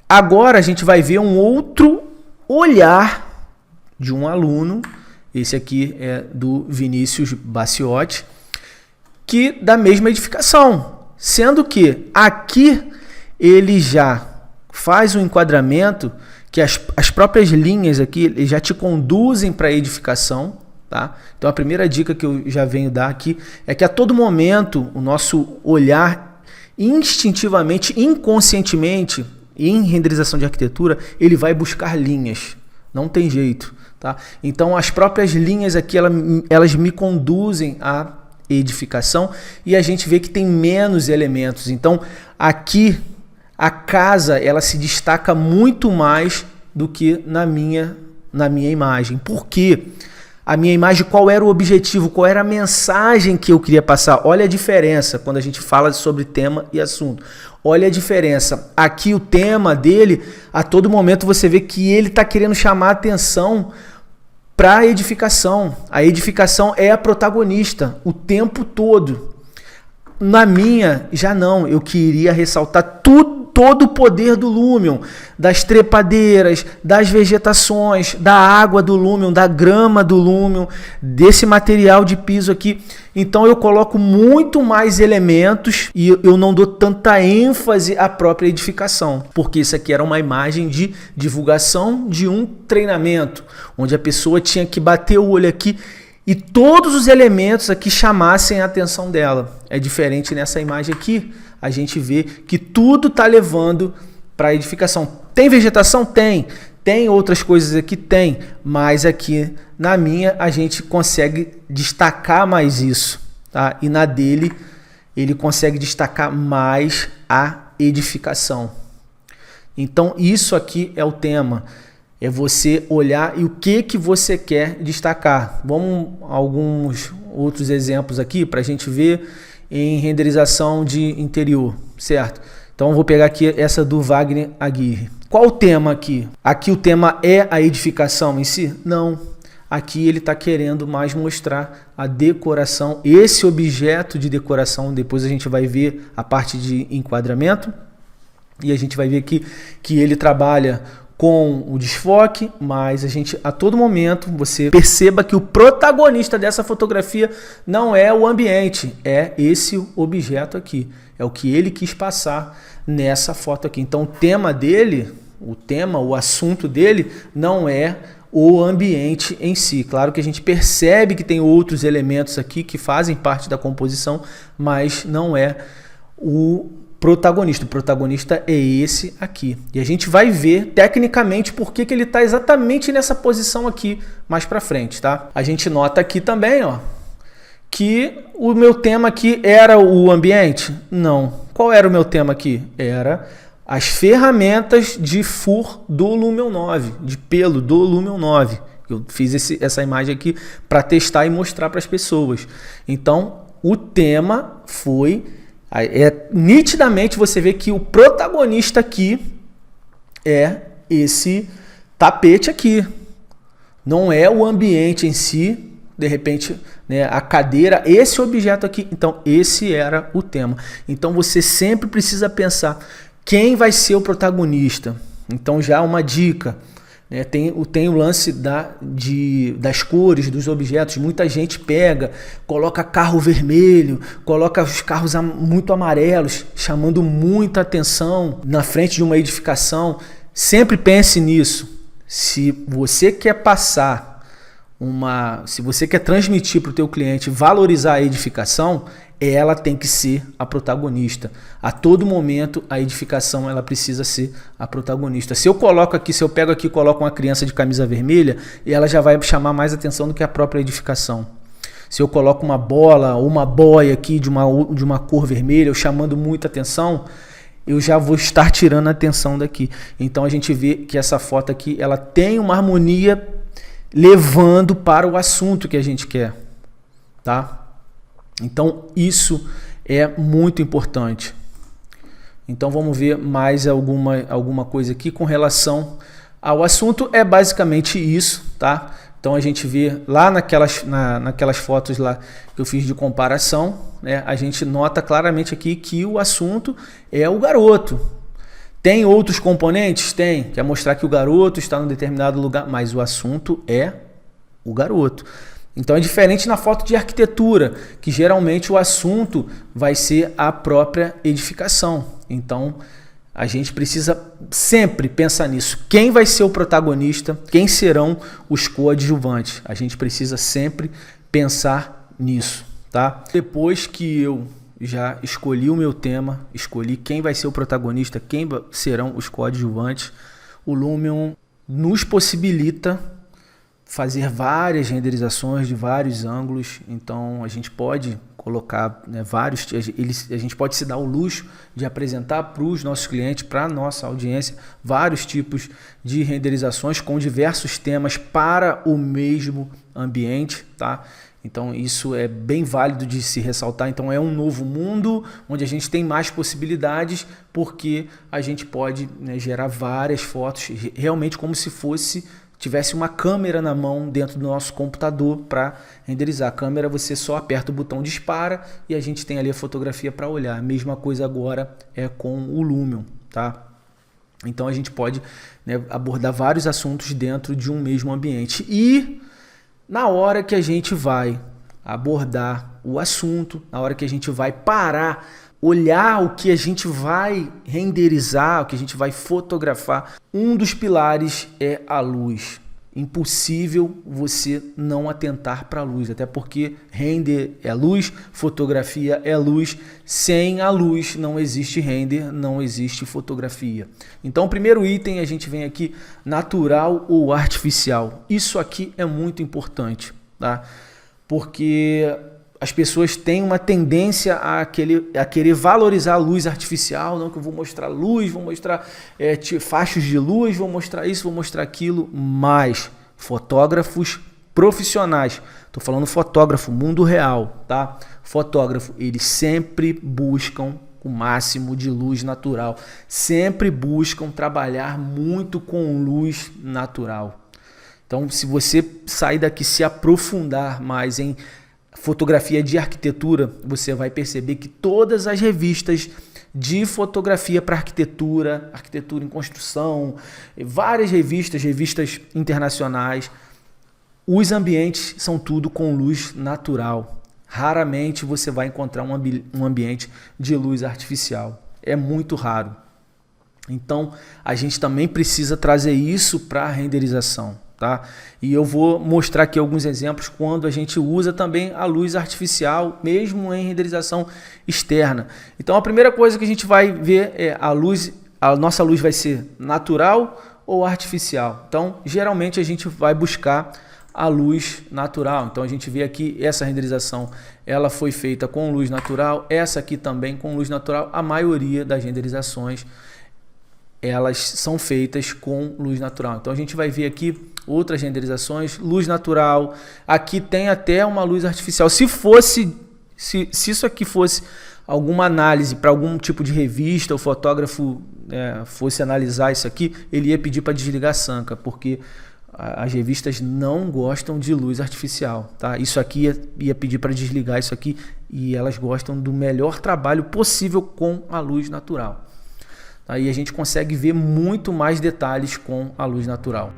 Agora a gente vai ver um outro olhar de um aluno, esse aqui é do Vinícius Baciotti, que da mesma edificação, sendo que aqui ele já faz um enquadramento que as próprias linhas aqui já te conduzem para a edificação, tá? Então a primeira dica que eu já venho dar aqui é que a todo momento o nosso olhar instintivamente, inconscientemente, em renderização de arquitetura, ele vai buscar linhas. Não tem jeito, tá? Então, as próprias linhas aqui, elas me conduzem à edificação e a gente vê que tem menos elementos. Então, aqui, a casa, ela se destaca muito mais do que na minha imagem. Por quê? A minha imagem, qual era o objetivo? Qual era a mensagem que eu queria passar? Olha a diferença quando a gente fala sobre tema e assunto. Olha a diferença. Aqui o tema dele, a todo momento você vê que ele está querendo chamar a atenção para a edificação. A edificação é a protagonista o tempo todo. Na minha, já não. Eu queria ressaltar tudo todo o poder do Lumion, das trepadeiras, das vegetações, da água do Lumion, da grama do Lumion, desse material de piso aqui. Então eu coloco muito mais elementos e eu não dou tanta ênfase à própria edificação, porque isso aqui era uma imagem de divulgação de um treinamento, onde a pessoa tinha que bater o olho aqui e todos os elementos aqui chamassem a atenção dela. É diferente nessa imagem aqui, a gente vê que tudo está levando para a edificação. Tem vegetação? Tem. Tem outras coisas aqui? Tem. Mas aqui na minha a gente consegue destacar mais isso, tá? E na dele ele consegue destacar mais a edificação. Então isso aqui é o tema. É você olhar e o que você quer destacar. Vamos a alguns outros exemplos aqui para a gente ver em renderização de interior, certo? Então eu vou pegar aqui essa do Wagner Aguirre. Qual o tema aqui? Aqui o tema é a edificação em si? Não. Aqui ele está querendo mais mostrar a decoração, esse objeto de decoração. Depois a gente vai ver a parte de enquadramento e a gente vai ver aqui que ele trabalha com o desfoque, mas a gente a todo momento você perceba que o protagonista dessa fotografia não é o ambiente, é esse objeto aqui, é o que ele quis passar nessa foto aqui. Então o tema dele, o assunto dele não é o ambiente em si. Claro que a gente percebe que tem outros elementos aqui que fazem parte da composição, mas não é o protagonista. O protagonista é esse aqui. E a gente vai ver tecnicamente por que ele está exatamente nessa posição aqui mais para frente, tá? A gente nota aqui também, ó, que o meu tema aqui era o ambiente? Não. Qual era o meu tema aqui? Era as ferramentas de fur do Lumion 9, de pelo do Lumion 9. Eu fiz essa imagem aqui para testar e mostrar para as pessoas. Então, o tema foi... nitidamente você vê que o protagonista aqui é esse tapete aqui. Não é o ambiente em si, de repente, né, a cadeira, esse objeto aqui. Então, esse era o tema. Então, você sempre precisa pensar quem vai ser o protagonista. Então, já uma dica. Tem o lance das cores dos objetos. Muita gente pega, coloca carro vermelho, coloca os carros muito amarelos, chamando muita atenção na frente de uma edificação. Sempre pense nisso. Se você quer passar se você quer transmitir para o teu cliente, valorizar a edificação, ela tem que ser a protagonista. A todo momento a edificação ela precisa ser a protagonista. Se eu pego aqui e coloco uma criança de camisa vermelha, ela já vai chamar mais atenção do que a própria edificação. Se eu coloco uma bola ou uma boia aqui de uma cor vermelha, eu chamando muita atenção, eu já vou estar tirando a atenção daqui. Então a gente vê que essa foto aqui ela tem uma harmonia levando para o assunto que a gente quer, tá? Então isso é muito importante. Então vamos ver mais alguma coisa aqui com relação ao assunto. É basicamente isso, tá? Então a gente vê lá naquelas fotos lá que eu fiz de comparação, né? A gente nota claramente aqui que o assunto é o garoto. Tem outros componentes? Tem. Quer mostrar que o garoto está em um determinado lugar, mas o assunto é o garoto. Então é diferente na foto de arquitetura, que geralmente o assunto vai ser a própria edificação. Então a gente precisa sempre pensar nisso. Quem vai ser o protagonista? Quem serão os coadjuvantes? A gente precisa sempre pensar nisso, tá? Depois que eu já escolhi o meu tema, escolhi quem vai ser o protagonista, quem serão os coadjuvantes, o Lumion nos possibilita fazer várias renderizações de vários ângulos. Então a gente pode colocar, né, a gente pode se dar o luxo de apresentar para os nossos clientes, para a nossa audiência, vários tipos de renderizações com diversos temas para o mesmo ambiente, tá? Então isso é bem válido de se ressaltar. Então é um novo mundo onde a gente tem mais possibilidades, porque a gente pode, né, gerar várias fotos realmente como se fosse tivesse uma câmera na mão dentro do nosso computador para renderizar. A câmera você só aperta o botão dispara e a gente tem ali a fotografia para olhar. A mesma coisa agora é com o Lumion, tá? Então a gente pode, né, abordar vários assuntos dentro de um mesmo ambiente. E na hora que a gente vai abordar o assunto, na hora que a gente vai parar, olhar o que a gente vai renderizar, o que a gente vai fotografar, um dos pilares é a luz. Impossível você não atentar para a luz, até porque render é luz, fotografia é luz. Sem a luz não existe render, não existe fotografia. Então, o primeiro item a gente vem aqui, natural ou artificial. Isso aqui é muito importante, tá? Porque as pessoas têm uma tendência a querer valorizar a luz artificial. Não, que eu vou mostrar luz, vou mostrar fachos de luz, vou mostrar isso, vou mostrar aquilo. Mas fotógrafos profissionais, estou falando fotógrafo, mundo real, tá? Fotógrafo, eles sempre buscam o máximo de luz natural. Sempre buscam trabalhar muito com luz natural. Então, se você sair daqui se aprofundar mais em fotografia de arquitetura, você vai perceber que todas as revistas de fotografia para arquitetura, arquitetura em construção, várias revistas internacionais, os ambientes são tudo com luz natural. Raramente você vai encontrar um ambiente de luz artificial. É muito raro. Então, a gente também precisa trazer isso para a renderização. Tá? E eu vou mostrar aqui alguns exemplos quando a gente usa também a luz artificial, mesmo em renderização externa. Então a primeira coisa que a gente vai ver é a nossa luz vai ser natural ou artificial. Então geralmente a gente vai buscar a luz natural. Então a gente vê aqui essa renderização, ela foi feita com luz natural, essa aqui também com luz natural. A maioria das renderizações elas são feitas com luz natural. Então a gente vai ver aqui outras renderizações, luz natural. Aqui tem até uma luz artificial. Se isso aqui fosse alguma análise para algum tipo de revista, o fotógrafo fosse analisar isso aqui, ele ia pedir para desligar a sanca, porque as revistas não gostam de luz artificial, tá? Isso aqui ia pedir para desligar isso aqui, e elas gostam do melhor trabalho possível com a luz natural. Aí a gente consegue ver muito mais detalhes com a luz natural.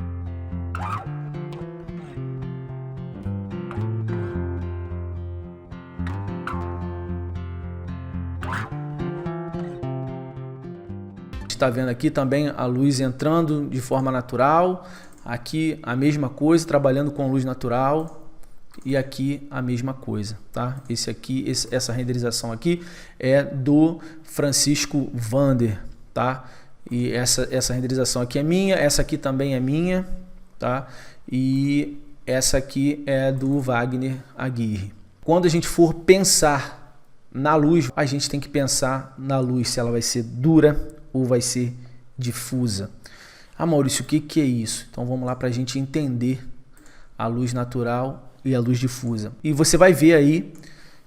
Está vendo aqui também a luz entrando de forma natural. Aqui a mesma coisa, trabalhando com luz natural. E aqui a mesma coisa, tá? Essa renderização aqui é do Francisco Vander, tá? E essa renderização aqui é minha, essa aqui também é minha, tá? E essa aqui é do Wagner Aguirre. Quando a gente for pensar na luz, a gente tem que pensar na luz, se ela vai ser dura ou vai ser difusa. Ah, Maurício, o que é isso? Então vamos lá para a gente entender a luz natural e a luz difusa. E você vai ver aí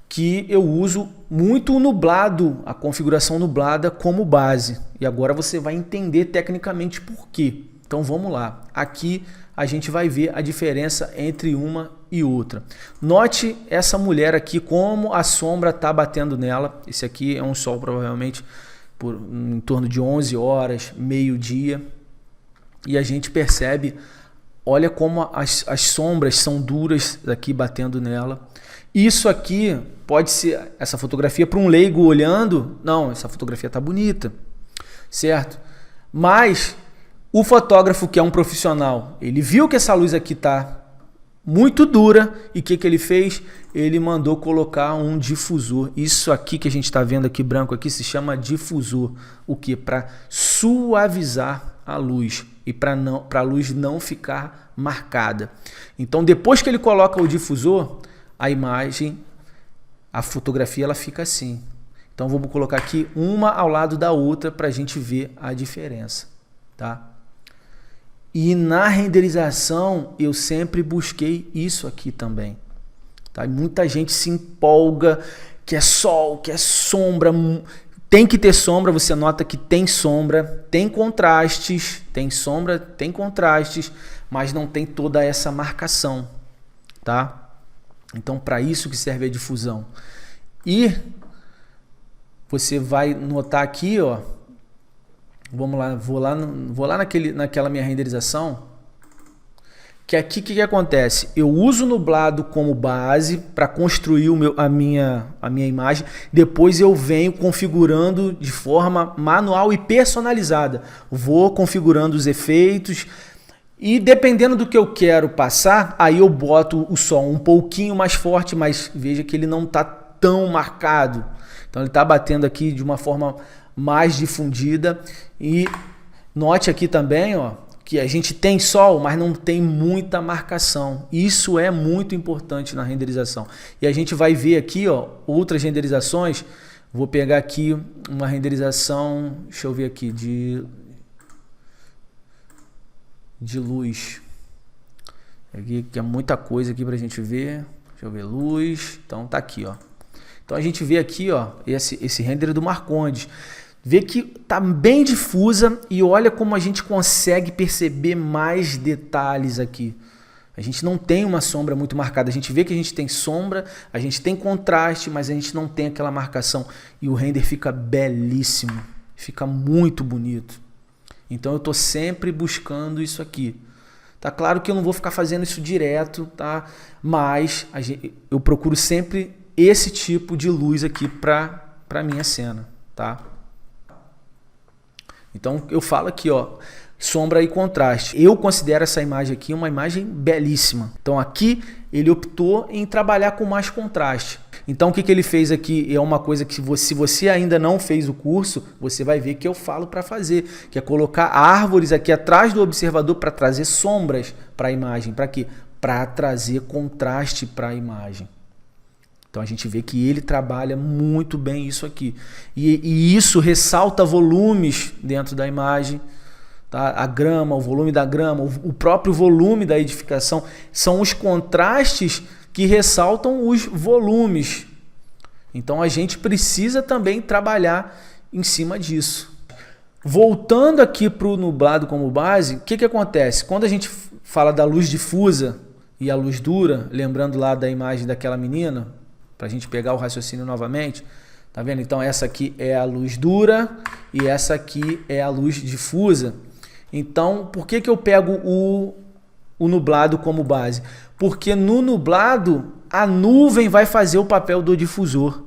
que eu uso muito o nublado, a configuração nublada como base. E agora você vai entender tecnicamente por quê. Então vamos lá. Aqui a gente vai ver a diferença entre uma e outra. Note essa mulher aqui, como a sombra está batendo nela. Esse aqui é um sol provavelmente em torno de 11 horas, meio-dia. E a gente percebe, olha como as sombras são duras aqui batendo nela. Isso aqui pode ser, essa fotografia para um leigo olhando, não, essa fotografia está bonita, certo? Mas o fotógrafo que é um profissional, ele viu que essa luz aqui está muito dura e o que ele fez? Ele mandou colocar um difusor. Isso aqui que a gente está vendo aqui branco aqui se chama difusor. O que? Para suavizar a luz e para a luz não ficar marcada. Então depois que ele coloca o difusor, a imagem, a fotografia, ela fica assim. Então vamos colocar aqui uma ao lado da outra para a gente ver a diferença, tá? E na renderização eu sempre busquei isso aqui também, tá? E muita gente se empolga, quer sol, quer sombra, tem que ter sombra. Você nota que tem sombra, tem contrastes, tem sombra, tem contrastes, mas não tem toda essa marcação, tá? Então, para isso que serve a difusão. E você vai notar aqui, ó, vamos lá, vou lá naquela minha renderização, que aqui o que acontece? Eu uso o nublado como base para construir a minha imagem, depois eu venho configurando de forma manual e personalizada. Vou configurando os efeitos e dependendo do que eu quero passar, aí eu boto o som um pouquinho mais forte, mas veja que ele não está tão marcado. Então ele está batendo aqui de uma forma mais difundida. E note aqui também, ó, que a gente tem sol, mas não tem muita marcação. Isso é muito importante na renderização. E a gente vai ver aqui, ó, outras renderizações. Vou pegar aqui uma renderização, deixa eu ver aqui, de luz. Aqui que é muita coisa aqui pra gente ver. Deixa eu ver, luz. Então tá aqui, ó. Então a gente vê aqui, ó, esse render do Marcondes. Vê que tá bem difusa e olha como a gente consegue perceber mais detalhes aqui. A gente não tem uma sombra muito marcada. A gente vê que a gente tem sombra, a gente tem contraste, mas a gente não tem aquela marcação. E o render fica belíssimo. Fica muito bonito. Então eu tô sempre buscando isso aqui. Tá claro que eu não vou ficar fazendo isso direto, tá? Mas eu procuro sempre esse tipo de luz aqui para minha cena, tá? Então eu falo aqui, ó, sombra e contraste. Eu considero essa imagem aqui uma imagem belíssima. Então aqui ele optou em trabalhar com mais contraste. Então o que ele fez aqui é uma coisa que se você ainda não fez o curso, você vai ver que eu falo para fazer, que é colocar árvores aqui atrás do observador para trazer sombras para a imagem. Para quê? Para trazer contraste para a imagem. Então a gente vê que ele trabalha muito bem isso aqui. E isso ressalta volumes dentro da imagem. Tá? A grama, o volume da grama, o próprio volume da edificação. São os contrastes que ressaltam os volumes. Então a gente precisa também trabalhar em cima disso. Voltando aqui para o nublado como base, o que acontece? Quando a gente fala da luz difusa e a luz dura, lembrando lá da imagem daquela menina, para a gente pegar o raciocínio novamente, tá vendo? Então essa aqui é a luz dura e essa aqui é a luz difusa. Então por que eu pego o nublado como base? Porque no nublado a nuvem vai fazer o papel do difusor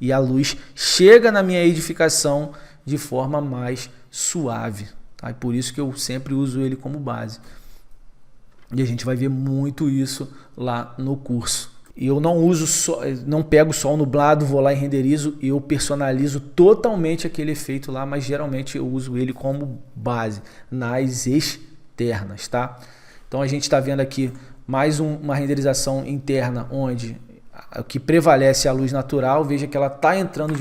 e a luz chega na minha edificação de forma mais suave. Tá? E por isso que eu sempre uso ele como base. E a gente vai ver muito isso lá no curso. E eu não pego só o nublado, vou lá e renderizo, eu personalizo totalmente aquele efeito lá, mas geralmente eu uso ele como base nas externas, tá? Então a gente está vendo aqui mais uma renderização interna onde o que prevalece é a luz natural. Veja que ela está entrando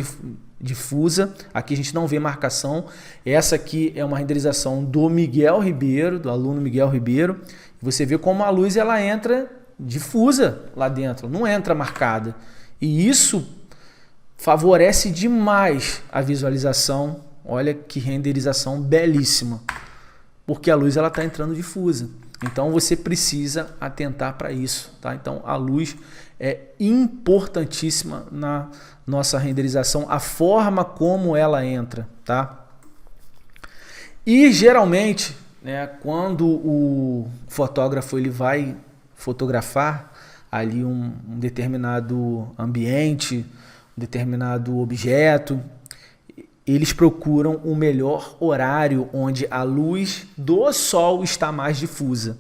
difusa. Aqui a gente não vê marcação. Essa aqui é uma renderização do Miguel Ribeiro, do aluno Miguel Ribeiro. Você vê como a luz ela entra difusa lá dentro, não entra marcada. E isso favorece demais a visualização. Olha que renderização belíssima. Porque a luz ela está entrando difusa. Então você precisa atentar para isso, tá? Então a luz é importantíssima na nossa renderização, a forma como ela entra, tá? E geralmente, né, quando o fotógrafo ele vai fotografar ali um determinado ambiente, um determinado objeto, eles procuram o melhor horário onde a luz do sol está mais difusa.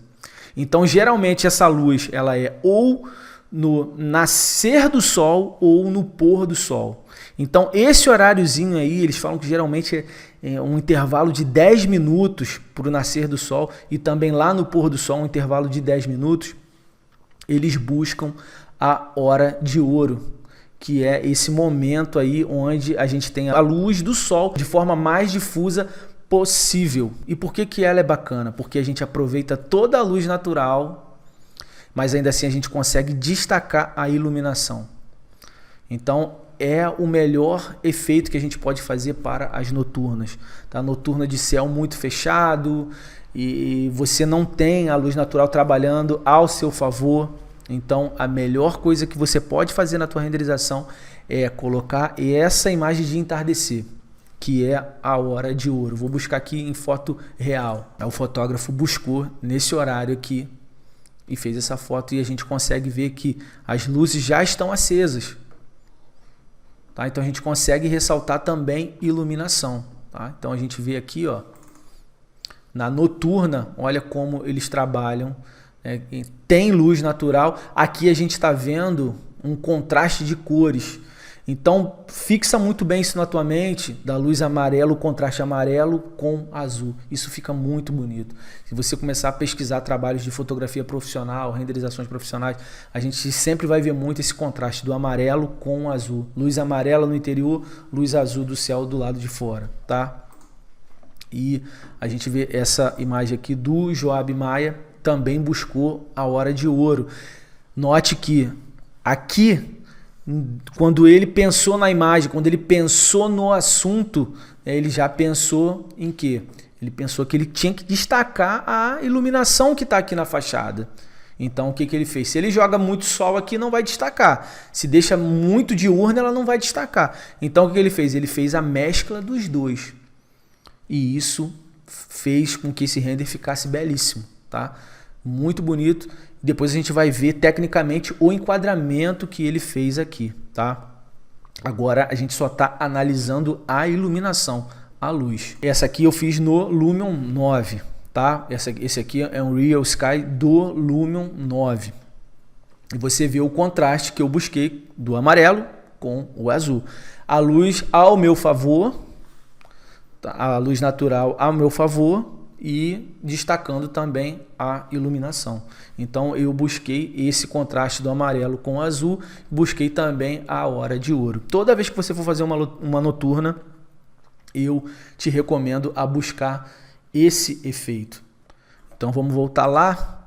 Então, geralmente, essa luz ela é ou no nascer do sol ou no pôr do sol. Então, esse horáriozinho aí, eles falam que geralmente é um intervalo de 10 minutos para o nascer do sol e também lá no pôr do sol um intervalo de 10 minutos. Eles buscam a hora de ouro, que é esse momento aí onde a gente tem a luz do sol de forma mais difusa possível. E por que ela é bacana? Porque a gente aproveita toda a luz natural, mas ainda assim a gente consegue destacar a iluminação. Então é o melhor efeito que a gente pode fazer para as noturnas. Tá? Noturna de céu muito fechado e você não tem a luz natural trabalhando ao seu favor, então a melhor coisa que você pode fazer na tua renderização é colocar essa imagem de entardecer, que é a hora de ouro. Vou buscar aqui em foto real. O fotógrafo buscou nesse horário aqui e fez essa foto, e a gente consegue ver que as luzes já estão acesas. Tá? Então a gente consegue ressaltar também iluminação. Tá? Então a gente vê aqui, ó, na noturna, olha como eles trabalham. Tem luz natural. Aqui a gente está vendo um contraste de cores. Então fixa muito bem isso na tua mente, da luz amarelo, o contraste amarelo com azul. Isso fica muito bonito. Se você começar a pesquisar trabalhos de fotografia profissional, renderizações profissionais, a gente sempre vai ver muito esse contraste do amarelo com o azul. Luz amarela no interior, luz azul do céu do lado de fora, tá? E a gente vê essa imagem aqui do Joab Maia, também buscou a hora de ouro. Note que aqui, quando ele pensou na imagem, quando ele pensou no assunto, ele já pensou em quê? Ele pensou que ele tinha que destacar a iluminação que está aqui na fachada. Então o que ele fez? Se ele joga muito sol aqui, não vai destacar. Se deixa muito diurna, ela não vai destacar. Então o que ele fez? Ele fez a mescla dos dois. E isso fez com que esse render ficasse belíssimo, tá? Muito bonito. Depois a gente vai ver tecnicamente o enquadramento que ele fez aqui, tá? Agora a gente só está analisando a iluminação, a luz. Essa aqui eu fiz no Lumion 9, tá? Esse aqui é um Real Sky do Lumion 9. E você vê o contraste que eu busquei do amarelo com o azul. A luz ao meu favor, a luz natural ao meu favor, e destacando também a iluminação. Então eu busquei esse contraste do amarelo com o azul, busquei também a hora de ouro. Toda vez que você for fazer uma noturna, eu te recomendo a buscar esse efeito. Então vamos voltar lá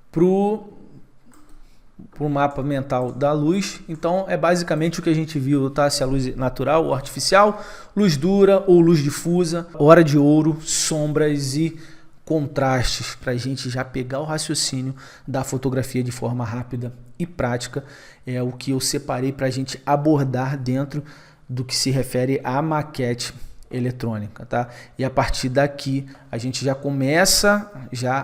pro mapa mental da luz. Então é basicamente o que a gente viu, tá? Se a luz natural ou artificial, luz dura ou luz difusa, hora de ouro, sombras e contrastes, para a gente já pegar o raciocínio da fotografia de forma rápida e prática. É o que eu separei para a gente abordar dentro do que se refere à maquete eletrônica, tá? E a partir daqui a gente já começa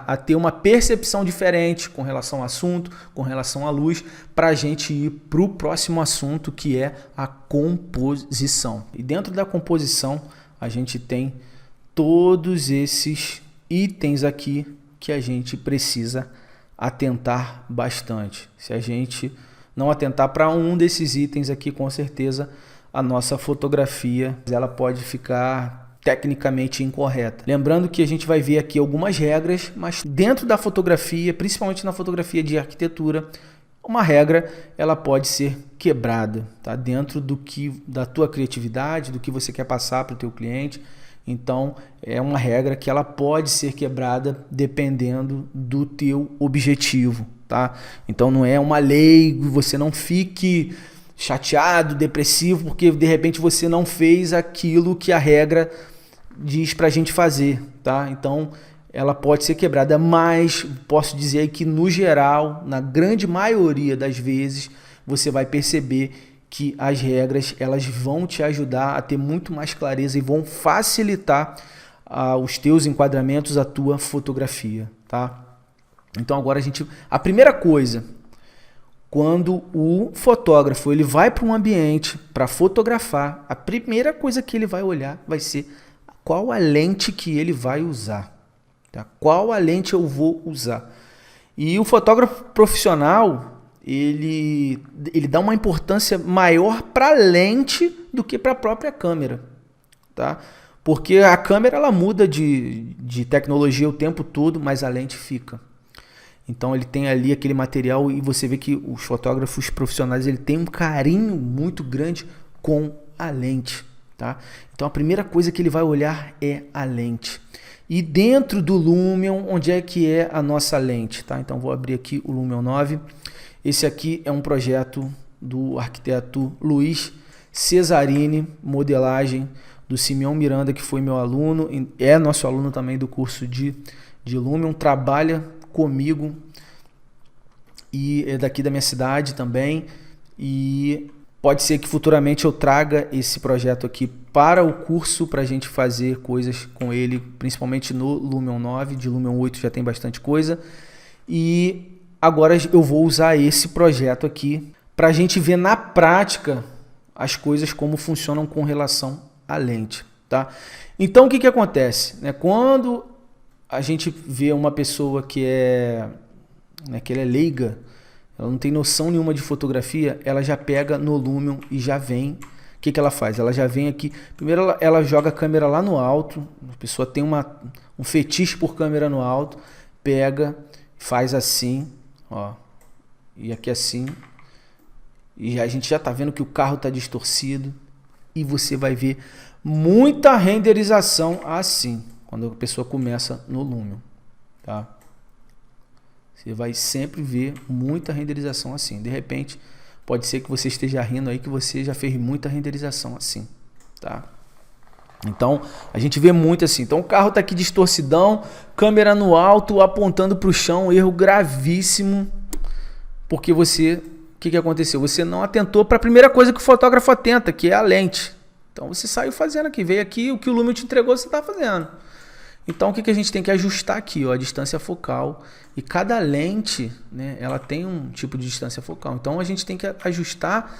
a ter uma percepção diferente com relação ao assunto, com relação à luz, para a gente ir para o próximo assunto, que é a composição. E dentro da composição a gente tem todos esses itens aqui que a gente precisa atentar bastante. Se a gente não atentar para um desses itens aqui, com certeza a nossa fotografia ela pode ficar tecnicamente incorreta. Lembrando que a gente vai ver aqui algumas regras, mas dentro da fotografia, principalmente na fotografia de arquitetura, uma regra ela pode ser quebrada, tá? Dentro da tua criatividade, do que você quer passar para o teu cliente. Então é uma regra que ela pode ser quebrada dependendo do teu objetivo, tá? Então não é uma lei, você não fique chateado, depressivo, porque de repente você não fez aquilo que a regra diz para a gente fazer, tá? Então ela pode ser quebrada, mas posso dizer aí que no geral, na grande maioria das vezes, você vai perceber que as regras elas vão te ajudar a ter muito mais clareza e vão facilitar os teus enquadramentos, a tua fotografia, tá? Então agora a primeira coisa, quando o fotógrafo ele vai para um ambiente para fotografar, a primeira coisa que ele vai olhar vai ser qual a lente que ele vai usar, tá? Qual a lente eu vou usar? E o fotógrafo profissional ele dá uma importância maior para a lente do que para a própria câmera, tá? Porque a câmera ela muda de tecnologia o tempo todo, mas a lente fica. Então ele tem ali aquele material e você vê que os fotógrafos profissionais ele tem um carinho muito grande com a lente, tá? Então a primeira coisa que ele vai olhar é a lente. E dentro do Lumion, onde é que é a nossa lente, tá? Então vou abrir aqui o Lumion 9. Esse aqui é um projeto do arquiteto Luiz Cesarini, modelagem do Simeão Miranda, que foi meu aluno, é nosso aluno também do curso de de Lumion, trabalha comigo e é daqui da minha cidade também, e pode ser que futuramente eu traga esse projeto aqui para o curso, para a gente fazer coisas com ele, principalmente no Lumion 9, de Lumion 8 já tem bastante coisa, e agora eu vou usar esse projeto aqui para a gente ver na prática as coisas como funcionam com relação à lente, tá? Então o que acontece, né? Quando a gente vê uma pessoa que ela é leiga, ela não tem noção nenhuma de fotografia, ela já pega no Lumion e já vem. O que ela faz? Ela já vem aqui, primeiro ela joga a câmera lá no alto, a pessoa tem um fetiche por câmera no alto, pega, faz assim, ó, e aqui assim, e a gente já tá vendo que o carro tá distorcido, e você vai ver muita renderização assim, quando a pessoa começa no Lumion, tá? Você vai sempre ver muita renderização assim. De repente, pode ser que você esteja rindo aí que você já fez muita renderização assim, tá? Então, a gente vê muito assim. Então, o carro tá aqui distorcidão, câmera no alto, apontando para o chão, erro gravíssimo, porque você, o que aconteceu? Você não atentou para a primeira coisa que o fotógrafo atenta, que é a lente. Então, você saiu fazendo aqui, veio aqui, o que o Lumion te entregou, você está fazendo. Então, o que a gente tem que ajustar aqui? Ó, a distância focal. E cada lente, né, ela tem um tipo de distância focal. Então, a gente tem que ajustar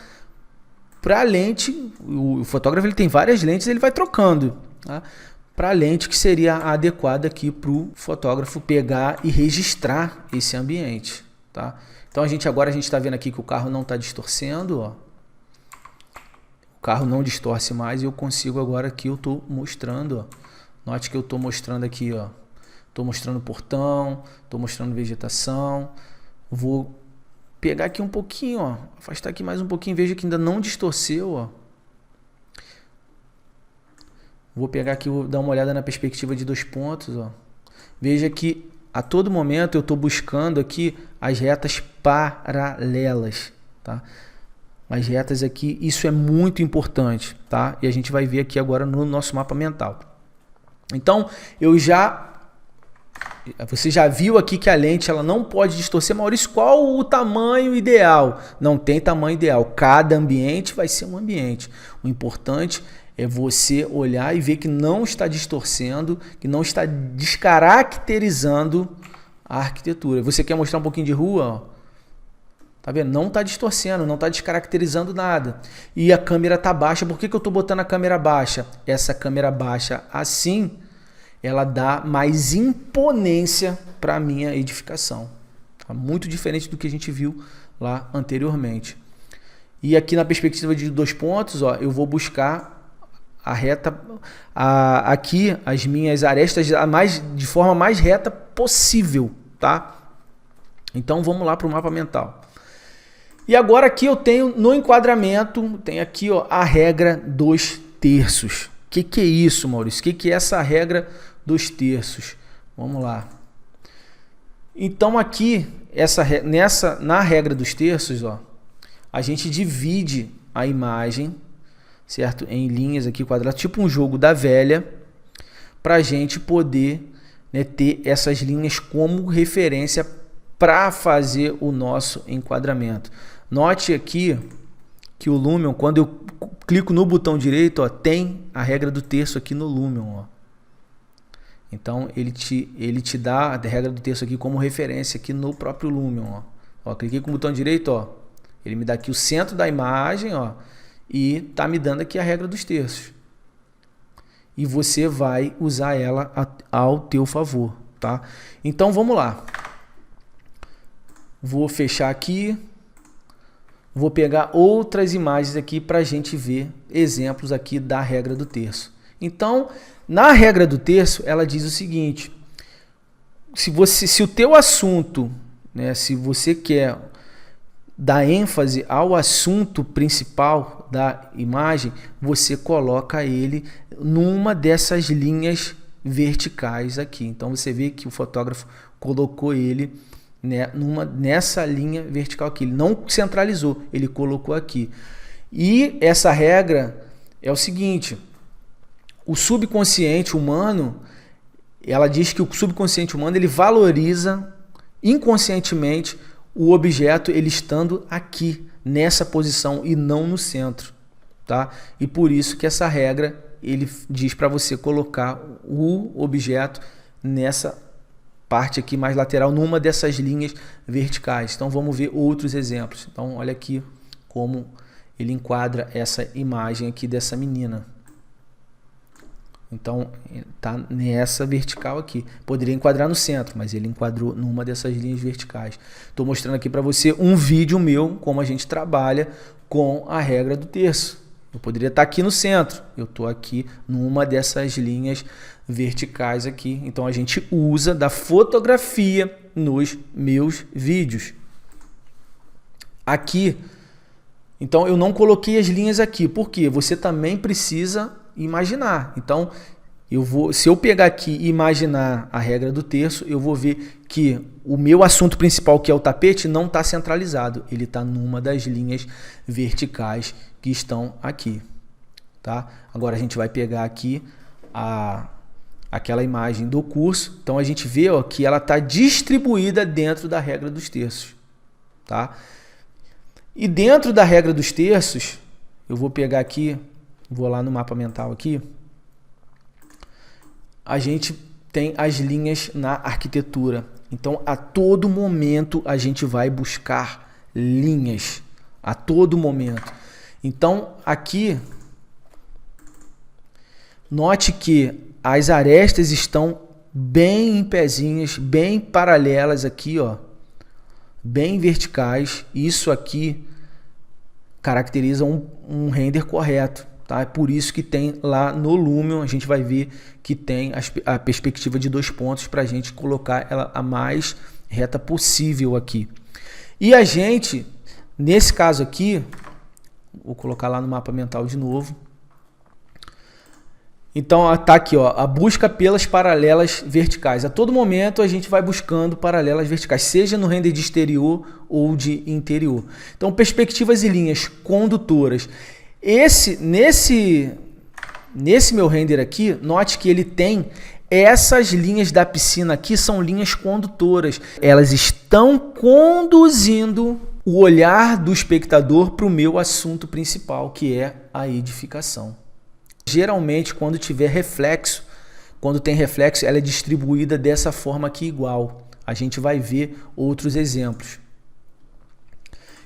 para a lente. O fotógrafo ele tem várias lentes, ele vai trocando, tá? Para a lente que seria a adequada aqui para o fotógrafo pegar e registrar esse ambiente, tá? Então, agora a gente está vendo aqui que o carro não está distorcendo, ó. O carro não distorce mais e eu consigo agora aqui, eu estou mostrando, ó. Note que eu estou mostrando aqui, ó. Estou mostrando portão, estou mostrando vegetação. Vou pegar aqui um pouquinho, ó. Afastar aqui mais um pouquinho. Veja que ainda não distorceu, ó. Vou pegar aqui, vou dar uma olhada na perspectiva de 2 pontos, ó. Veja que a todo momento eu estou buscando aqui as retas paralelas, tá? As retas aqui, isso é muito importante, tá? E a gente vai ver aqui agora no nosso mapa mental. Então, você já viu aqui que a lente ela não pode distorcer. Maurício, qual o tamanho ideal? Não tem tamanho ideal. Cada ambiente vai ser um ambiente. O importante é você olhar e ver que não está distorcendo, que não está descaracterizando a arquitetura. Você quer mostrar um pouquinho de rua? Ó. Tá vendo? Não está distorcendo, não está descaracterizando nada. E a câmera está baixa. Por que eu estou botando a câmera baixa? Essa câmera baixa assim, ela dá mais imponência para a minha edificação. Tá muito diferente do que a gente viu lá anteriormente. E aqui na perspectiva de 2 pontos, ó, eu vou buscar a reta, aqui as minhas arestas de forma mais reta possível, tá? Então vamos lá para o mapa mental. E agora aqui eu tenho no enquadramento, tem aqui ó, a regra 2/3. O que é isso, Maurício? O que é essa regra 2/3? Vamos lá. Então aqui, na regra 2/3, ó, a gente divide a imagem, certo? Em linhas aqui quadradas, tipo um jogo da velha, para a gente poder, né, ter essas linhas como referência para fazer o nosso enquadramento. Note aqui que o Lumion, quando eu clico no botão direito, ó, tem a regra do terço aqui no Lumion. Ó. Então ele te dá a regra do terço aqui como referência aqui no próprio Lumion. Ó. Ó, cliquei com o botão direito, ó, ele me dá aqui o centro da imagem, ó, e tá me dando aqui a regra dos terços. E você vai usar ela ao teu favor, tá? Então vamos lá. Vou fechar aqui. Vou pegar outras imagens aqui para a gente ver exemplos aqui da regra do terço. Então, na regra do terço, ela diz o seguinte: se o teu assunto, né, se você quer dar ênfase ao assunto principal da imagem, você coloca ele numa dessas linhas verticais aqui. Então você vê que o fotógrafo colocou ele, né, nessa linha vertical aqui. Ele não centralizou, ele colocou aqui. E essa regra é o seguinte: o subconsciente humano ela diz que o subconsciente humano ele valoriza inconscientemente o objeto ele estando aqui, nessa posição e não no centro, tá? E por isso que essa regra ele diz para você colocar o objeto nessa parte aqui mais lateral, numa dessas linhas verticais. Então vamos ver outros exemplos. Então olha aqui como ele enquadra essa imagem aqui dessa menina. Então tá nessa vertical aqui. Poderia enquadrar no centro, mas ele enquadrou numa dessas linhas verticais. Estou mostrando aqui para você um vídeo meu, como a gente trabalha com a regra do terço. Eu poderia estar aqui no centro, eu estou aqui numa dessas linhas verticais aqui. Então a gente usa da fotografia nos meus vídeos. Aqui, então eu não coloquei as linhas aqui, porque você também precisa imaginar. Então se eu pegar aqui e imaginar a regra do terço, eu vou ver que o meu assunto principal, que é o tapete, não está centralizado. Ele está numa das linhas verticais que estão aqui, tá? Agora a gente vai pegar aqui aquela imagem do curso. Então a gente vê, ó, que ela está distribuída dentro da regra dos terços, tá? E dentro da regra dos terços, eu vou pegar aqui, vou lá no mapa mental aqui, a gente tem as linhas na arquitetura. Então, a todo momento, a gente vai buscar linhas. A todo momento. Então, aqui, note que as arestas estão bem em pezinhas, bem paralelas aqui, ó, bem verticais. Isso aqui caracteriza um render correto. Tá? É por isso que tem lá no Lumion, a gente vai ver que tem a perspectiva de 2 pontos para a gente colocar ela a mais reta possível aqui. E a gente, nesse caso aqui, vou colocar lá no mapa mental de novo. Então tá aqui, ó, a busca pelas paralelas verticais. A todo momento a gente vai buscando paralelas verticais, seja no render de exterior ou de interior. Então perspectivas e linhas condutoras. Nesse meu render aqui, note que ele tem essas linhas da piscina aqui, são linhas condutoras. Elas estão conduzindo o olhar do espectador para o meu assunto principal, que é a edificação. Geralmente, quando tiver reflexo, quando tem reflexo, ela é distribuída dessa forma aqui igual. A gente vai ver outros exemplos.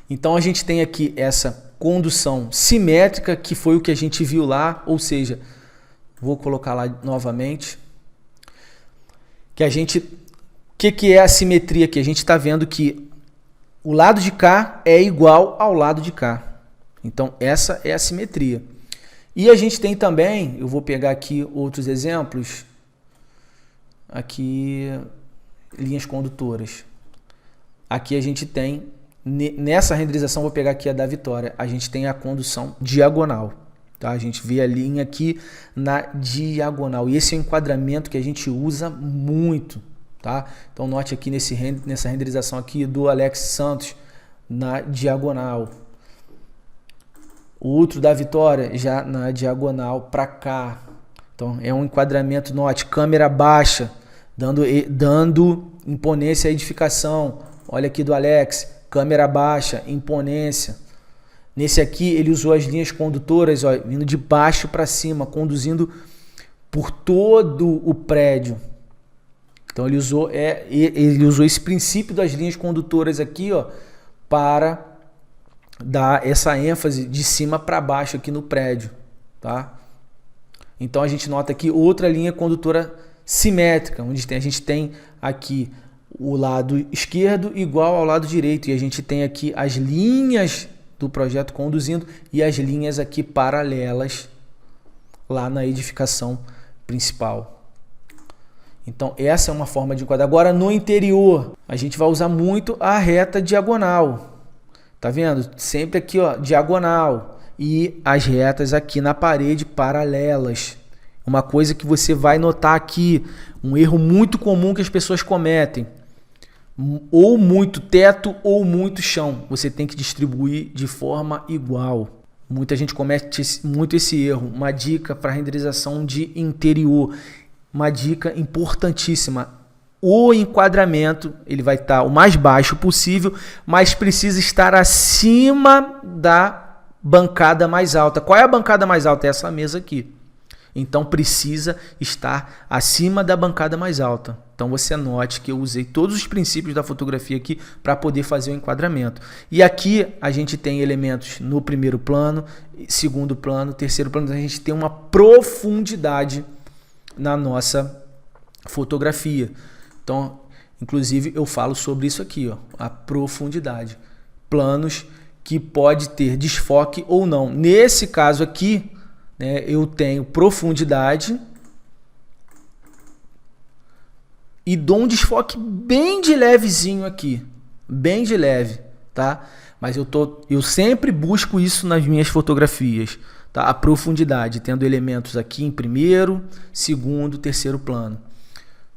Então a gente tem aqui essa condução simétrica, que foi o que a gente viu lá, ou seja, vou colocar lá novamente, que é a simetria aqui? A gente está vendo que o lado de cá é igual ao lado de cá. Então essa é a simetria. E a gente tem também, eu vou pegar aqui outros exemplos, aqui linhas condutoras. Aqui a gente tem, nessa renderização, vou pegar aqui a da Vitória, a gente tem a condução diagonal. Tá? A gente vê a linha aqui na diagonal. E esse é o enquadramento que a gente usa muito. Tá? Então note aqui nessa renderização aqui do Alex Santos na diagonal. O outro da Vitória já na diagonal para cá. Então é um enquadramento, note, câmera baixa, dando imponência à edificação. Olha aqui do Alex, câmera baixa, imponência. Nesse aqui ele usou as linhas condutoras, ó, vindo de baixo para cima, conduzindo por todo o prédio. Então ele usou esse princípio das linhas condutoras aqui, ó, para dar essa ênfase de cima para baixo aqui no prédio, tá? Então a gente nota aqui outra linha condutora simétrica, onde a gente tem aqui o lado esquerdo igual ao lado direito, e a gente tem aqui as linhas do projeto conduzindo e as linhas aqui paralelas lá na edificação principal. Então essa é uma forma de enquadrar. Agora no interior a gente vai usar muito a reta diagonal. Tá vendo? Sempre aqui, ó, diagonal, e as retas aqui na parede paralelas. Uma coisa que você vai notar aqui, um erro muito comum que as pessoas cometem. Ou muito teto ou muito chão. Você tem que distribuir de forma igual. Muita gente comete muito esse erro. Uma dica para renderização de interior: uma dica importantíssima. O enquadramento ele vai estar o mais baixo possível, mas precisa estar acima da bancada mais alta. Qual é a bancada mais alta? É essa mesa aqui. Então precisa estar acima da bancada mais alta. Então você note que eu usei todos os princípios da fotografia aqui para poder fazer o enquadramento. E aqui a gente tem elementos no primeiro plano, segundo plano, terceiro plano. A gente tem uma profundidade na nossa fotografia. Então, inclusive, eu falo sobre isso aqui, ó, a profundidade. Planos que pode ter desfoque ou não. Nesse caso aqui, né, eu tenho profundidade e dou um desfoque bem de levezinho aqui. Bem de leve, tá? Mas eu sempre busco isso nas minhas fotografias, tá? A profundidade, tendo elementos aqui em primeiro, segundo, terceiro plano.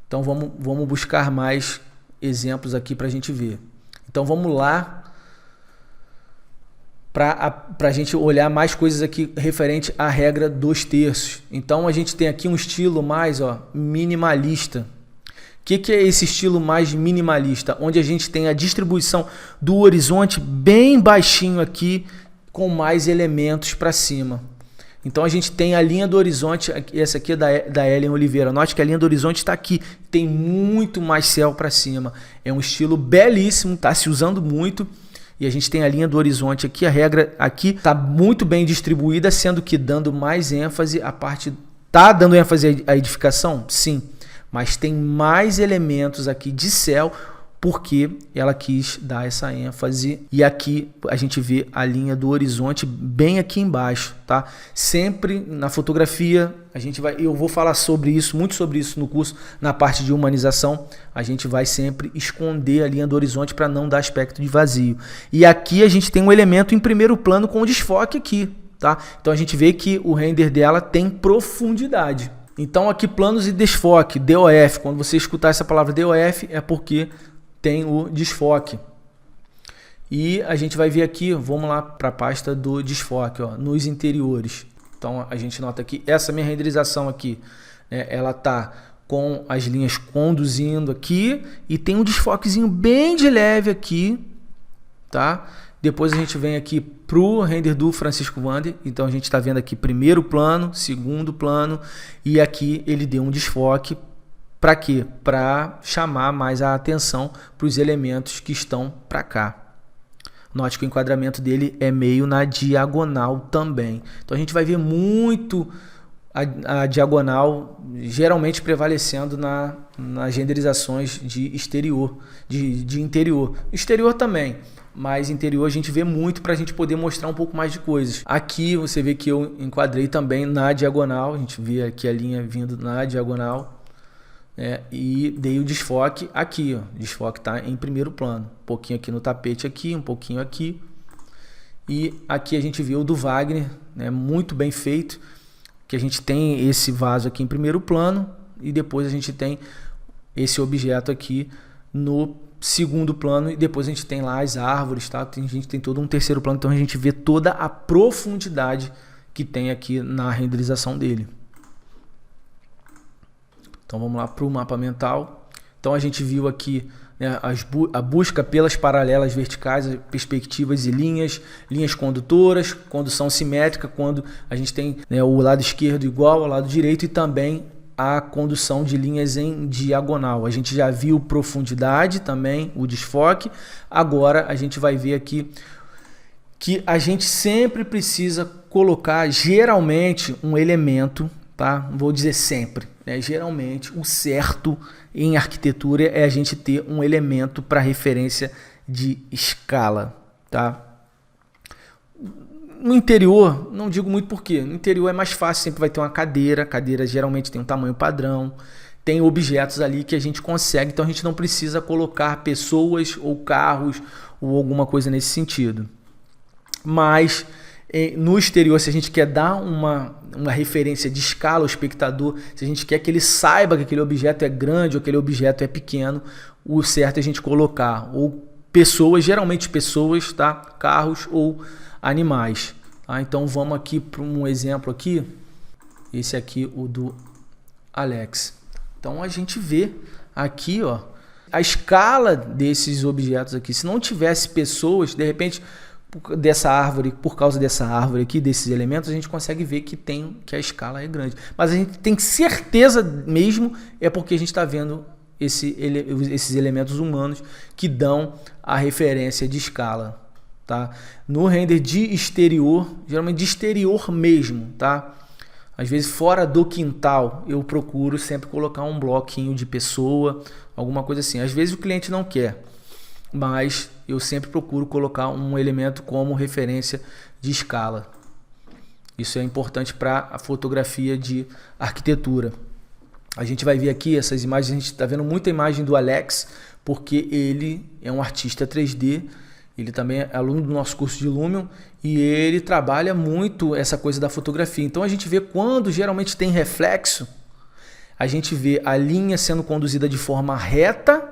Então vamos buscar mais exemplos aqui para a gente ver. Então vamos lá para a gente olhar mais coisas aqui referente à regra dos terços. Então a gente tem aqui um estilo mais minimalista. O que é esse estilo mais minimalista? Onde a gente tem a distribuição do horizonte bem baixinho aqui, com mais elementos para cima. Então a gente tem a linha do horizonte, essa aqui é da Ellen Oliveira. Note que a linha do horizonte está aqui, tem muito mais céu para cima. É um estilo belíssimo, está se usando muito. E a gente tem a linha do horizonte aqui, a regra aqui está muito bem distribuída, sendo que dando mais ênfase à parte... Está dando ênfase à edificação? Sim, mas tem mais elementos aqui de céu, porque ela quis dar essa ênfase. E aqui a gente vê a linha do horizonte bem aqui embaixo, tá? Sempre na fotografia, eu vou falar sobre isso, muito sobre isso no curso, na parte de humanização. A gente vai sempre esconder a linha do horizonte para não dar aspecto de vazio. E aqui a gente tem um elemento em primeiro plano com desfoque aqui, tá? Então a gente vê que o render dela tem profundidade. Então aqui planos e desfoque, DOF. Quando você escutar essa palavra DOF é porque tem o desfoque. E a gente vai ver aqui, vamos lá para a pasta do desfoque, ó, nos interiores. Então a gente nota aqui, essa minha renderização aqui, né, ela tá com as linhas conduzindo aqui e tem um desfoquezinho bem de leve aqui, tá? Depois a gente vem aqui para o render do Francisco Wander. Então a gente está vendo aqui primeiro plano, segundo plano, e aqui ele deu um desfoque. Para quê? Para chamar mais a atenção para os elementos que estão para cá. Note que o enquadramento dele é meio na diagonal também. Então a gente vai ver muito a diagonal geralmente prevalecendo nas renderizações de exterior, de interior. Exterior também, mas interior a gente vê muito para a gente poder mostrar um pouco mais de coisas. Aqui você vê que eu enquadrei também na diagonal, a gente vê aqui a linha vindo na diagonal. E dei o desfoque aqui, ó. O desfoque está em primeiro plano, um pouquinho aqui no tapete aqui, um pouquinho aqui, e aqui a gente vê o do Wagner, né, muito bem feito, que a gente tem esse vaso aqui em primeiro plano e depois a gente tem esse objeto aqui no segundo plano e depois a gente tem lá as árvores, tá? A gente tem todo um terceiro plano, então a gente vê toda a profundidade que tem aqui na renderização dele. Então vamos lá para o mapa mental. Então a gente viu aqui, né, a busca pelas paralelas verticais, perspectivas e linhas condutoras, condução simétrica, quando a gente tem, né, o lado esquerdo igual ao lado direito e também a condução de linhas em diagonal. A gente já viu profundidade também, o desfoque. Agora a gente vai ver aqui que a gente sempre precisa colocar geralmente um elemento, tá? Não vou dizer sempre, né? Geralmente o certo em arquitetura é a gente ter um elemento para referência de escala, tá? No interior, não digo muito porque no interior é mais fácil, sempre vai ter uma cadeira, a cadeira geralmente tem um tamanho padrão, tem objetos ali que a gente consegue, então a gente não precisa colocar pessoas ou carros ou alguma coisa nesse sentido. Mas no exterior, se a gente quer dar uma referência de escala ao espectador, se a gente quer que ele saiba que aquele objeto é grande ou aquele objeto é pequeno, o certo é a gente colocar ou pessoas, geralmente pessoas, tá? Carros ou animais. Tá? Então vamos aqui para um exemplo aqui, esse aqui o do Alex. Então a gente vê aqui, ó, a escala desses objetos aqui. Se não tivesse pessoas, de repente, dessa árvore, por causa dessa árvore aqui, desses elementos, a gente consegue ver que a escala é grande. Mas a gente tem certeza mesmo, é porque a gente está vendo esses elementos humanos que dão a referência de escala. Tá? No render de exterior, geralmente de exterior mesmo, tá? Às vezes fora do quintal, eu procuro sempre colocar um bloquinho de pessoa, alguma coisa assim. Às vezes o cliente não quer, mas eu sempre procuro colocar um elemento como referência de escala. Isso é importante para a fotografia de arquitetura. A gente vai ver aqui essas imagens, a gente está vendo muita imagem do Alex, porque ele é um artista 3D, ele também é aluno do nosso curso de Lumion e ele trabalha muito essa coisa da fotografia. Então a gente vê quando geralmente tem reflexo, a gente vê a linha sendo conduzida de forma reta,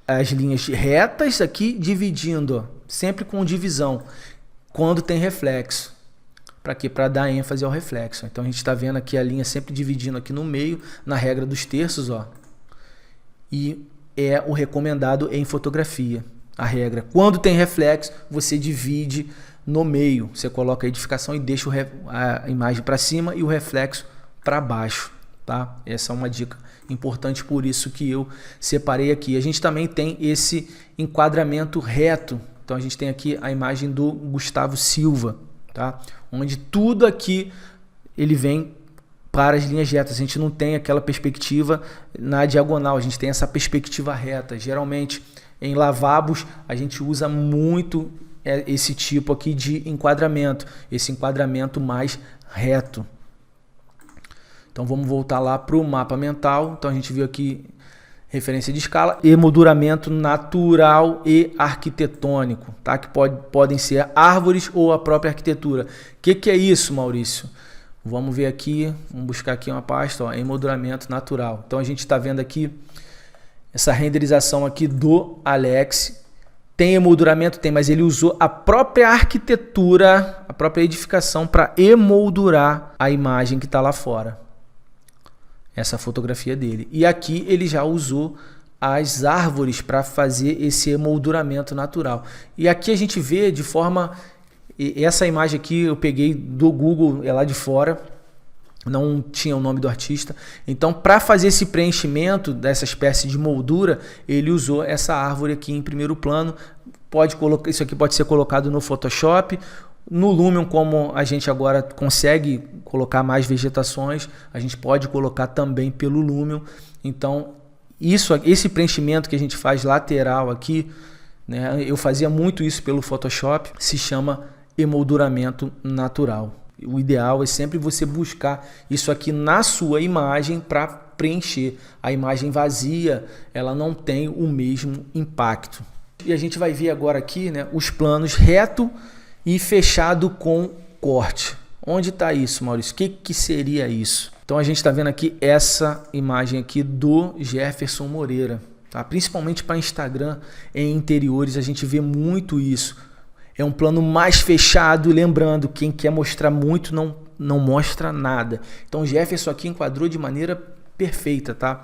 as linhas retas aqui dividindo, ó, sempre com divisão, quando tem reflexo. Para quê? Para dar ênfase ao reflexo. Então a gente está vendo aqui a linha sempre dividindo aqui no meio, na regra dos terços, ó. E é o recomendado em fotografia. A regra, quando tem reflexo, você divide no meio. Você coloca a edificação e deixa a imagem para cima e o reflexo para baixo. Tá? Essa é uma dica importante, por isso que eu separei aqui. A gente também tem esse enquadramento reto. Então a gente tem aqui a imagem do Gustavo Silva, tá? Onde tudo aqui ele vem para as linhas retas. A gente não tem aquela perspectiva na diagonal, a gente tem essa perspectiva reta. Geralmente em lavabos a gente usa muito esse tipo aqui de enquadramento, esse enquadramento mais reto. Então vamos voltar lá para o mapa mental. Então a gente viu aqui referência de escala, emolduramento natural e arquitetônico, tá? Que podem ser árvores ou a própria arquitetura. O que é isso, Maurício? Vamos ver aqui, vamos buscar aqui uma pasta, ó, emolduramento natural. Então a gente está vendo aqui essa renderização aqui do Alex. Tem emolduramento? Tem, mas ele usou a própria arquitetura, a própria edificação para emoldurar a imagem que está lá fora. Essa fotografia dele. E aqui ele já usou as árvores para fazer esse emolduramento natural. E aqui a gente vê de forma... Essa imagem aqui eu peguei do Google, é lá de fora. Não tinha o nome do artista. Então, para fazer esse preenchimento dessa espécie de moldura, ele usou essa árvore aqui em primeiro plano. Isso aqui pode ser colocado no Photoshop. No Lumion, como a gente agora consegue colocar mais vegetações, a gente pode colocar também pelo Lumion. Então, esse preenchimento que a gente faz lateral aqui, né, eu fazia muito isso pelo Photoshop, se chama emolduramento natural. O ideal é sempre você buscar isso aqui na sua imagem para preencher. A imagem vazia, ela não tem o mesmo impacto. E a gente vai ver agora aqui, né, os planos reto e fechado com corte. Onde está isso, Maurício? O que seria isso? Então a gente está vendo aqui essa imagem aqui do Jefferson Moreira. Tá? Principalmente para Instagram, em interiores, a gente vê muito isso. É um plano mais fechado, lembrando, quem quer mostrar muito não mostra nada. Então o Jefferson aqui enquadrou de maneira perfeita, tá?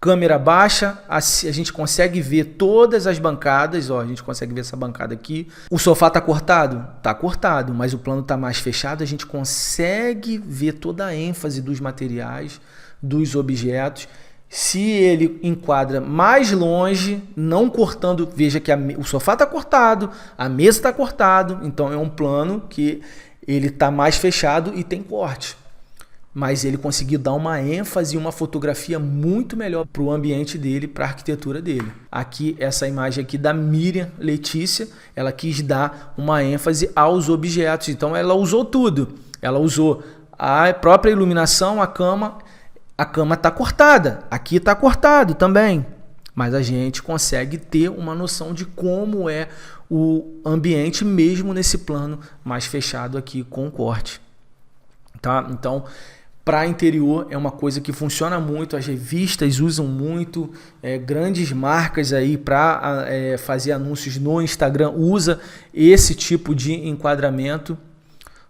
Câmera baixa, a gente consegue ver todas as bancadas, ó, a gente consegue ver essa bancada aqui. O sofá tá cortado? Tá cortado, mas o plano tá mais fechado, a gente consegue ver toda a ênfase dos materiais, dos objetos. Se ele enquadra mais longe, não cortando, veja que o sofá está cortado, a mesa está cortado, então é um plano que ele está mais fechado e tem corte. Mas ele conseguiu dar uma ênfase e uma fotografia muito melhor para o ambiente dele, para a arquitetura dele. Aqui, essa imagem aqui da Miriam Letícia, ela quis dar uma ênfase aos objetos, então ela usou tudo. Ela usou a própria iluminação, a cama está cortada, aqui está cortado também, mas a gente consegue ter uma noção de como é o ambiente mesmo nesse plano mais fechado aqui com corte. Tá? Então, para interior é uma coisa que funciona muito, as revistas usam muito, grandes marcas aí para fazer anúncios no Instagram usa esse tipo de enquadramento.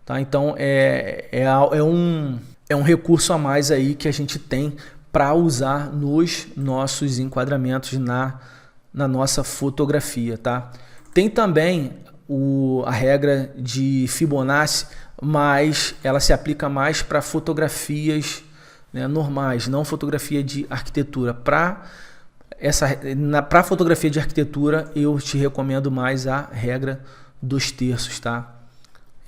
Tá? Então, é um recurso a mais aí que a gente tem para usar nos nossos enquadramentos na nossa fotografia, tá? Tem também a regra de Fibonacci, mas ela se aplica mais para fotografias, né, normais, não fotografia de arquitetura. Para fotografia de arquitetura, eu te recomendo mais a regra dos terços, tá?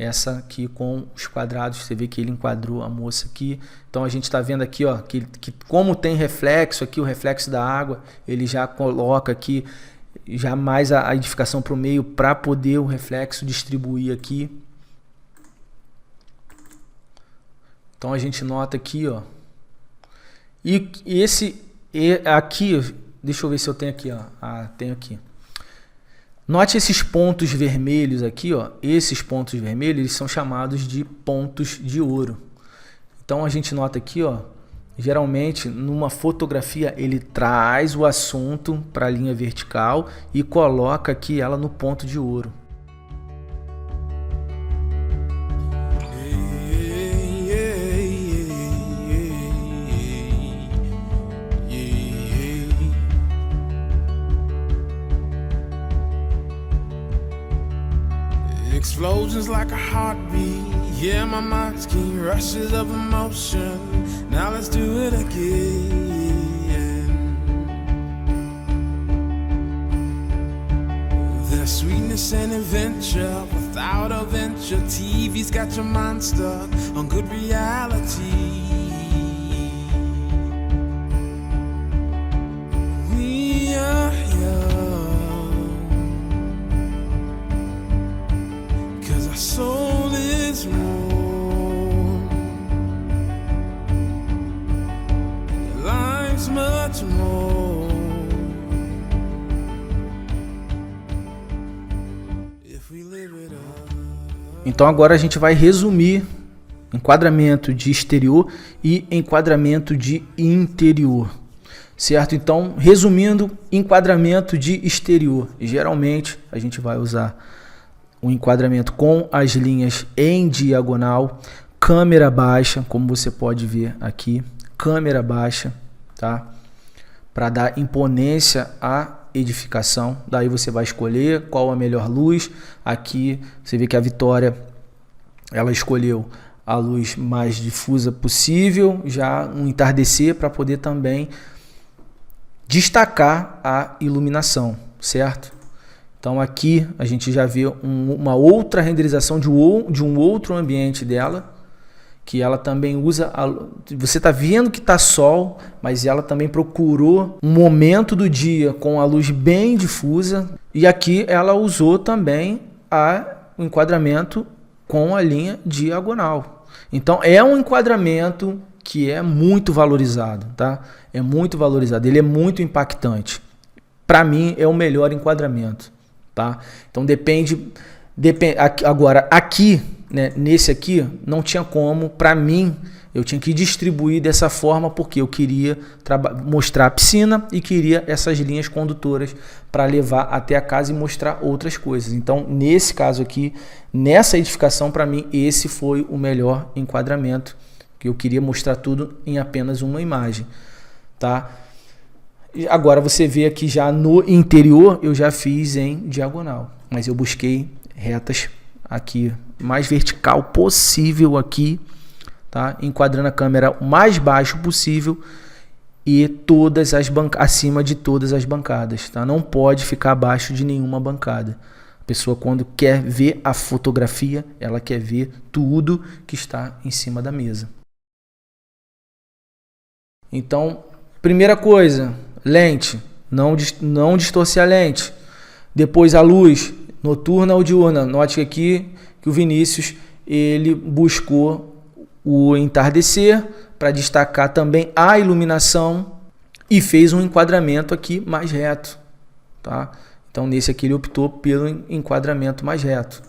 Essa aqui com os quadrados, você vê que ele enquadrou a moça aqui. Então a gente está vendo aqui, ó, que como tem reflexo aqui, o reflexo da água, ele já coloca aqui já mais a edificação para o meio para poder o reflexo distribuir aqui. Então a gente nota aqui, ó. E aqui, deixa eu ver se eu tenho aqui, ó. Ah, tenho aqui. Note esses pontos vermelhos aqui, ó. Esses pontos vermelhos, eles são chamados de pontos de ouro. Então a gente nota aqui, ó. Geralmente, numa fotografia, ele traz o assunto para a linha vertical e coloca aqui ela no ponto de ouro. Explosions like a heartbeat. Yeah, my mind's keen rushes of emotion. Now let's do it again. There's sweetness and adventure without a venture. TV's got your mind stuck on good reality. We are young, 'cause our soul is warm. Life's much more if we live it up. Então agora a gente vai resumir enquadramento de exterior e enquadramento de interior, certo? Então, resumindo, enquadramento de exterior. Geralmente a gente vai usar o enquadramento com as linhas em diagonal, câmera baixa, como você pode ver aqui, câmera baixa, tá? Para dar imponência à edificação. Daí você vai escolher qual a melhor luz. Aqui você vê que a Vitória, ela escolheu a luz mais difusa possível, já um entardecer, para poder também destacar a iluminação, certo? Então aqui a gente já vê uma outra renderização de um outro ambiente dela, que ela também usa, você está vendo que está sol, mas ela também procurou um momento do dia com a luz bem difusa, e aqui ela usou também o enquadramento com a linha diagonal. Então é um enquadramento que é muito valorizado, tá? É muito valorizado, ele é muito impactante. Para mim é o melhor enquadramento, tá? Então depende agora aqui, né, nesse aqui não tinha como, para mim eu tinha que distribuir dessa forma, porque eu queria mostrar a piscina e queria essas linhas condutoras para levar até a casa e mostrar outras coisas. Então nesse caso aqui, nessa edificação, para mim esse foi o melhor enquadramento, que eu queria mostrar tudo em apenas uma imagem, tá? Agora você vê aqui já no interior, eu já fiz em diagonal, mas eu busquei retas aqui mais vertical possível aqui, tá? Enquadrando a câmera o mais baixo possível e todas as acima de todas as bancadas, tá? Não pode ficar abaixo de nenhuma bancada. A pessoa, quando quer ver a fotografia, ela quer ver tudo que está em cima da mesa. Então, primeira coisa, lente, não distorcer a lente. Depois a luz, noturna ou diurna. Note aqui que o Vinícius, ele buscou o entardecer para destacar também a iluminação e fez um enquadramento aqui mais reto, tá? Então nesse aqui ele optou pelo enquadramento mais reto.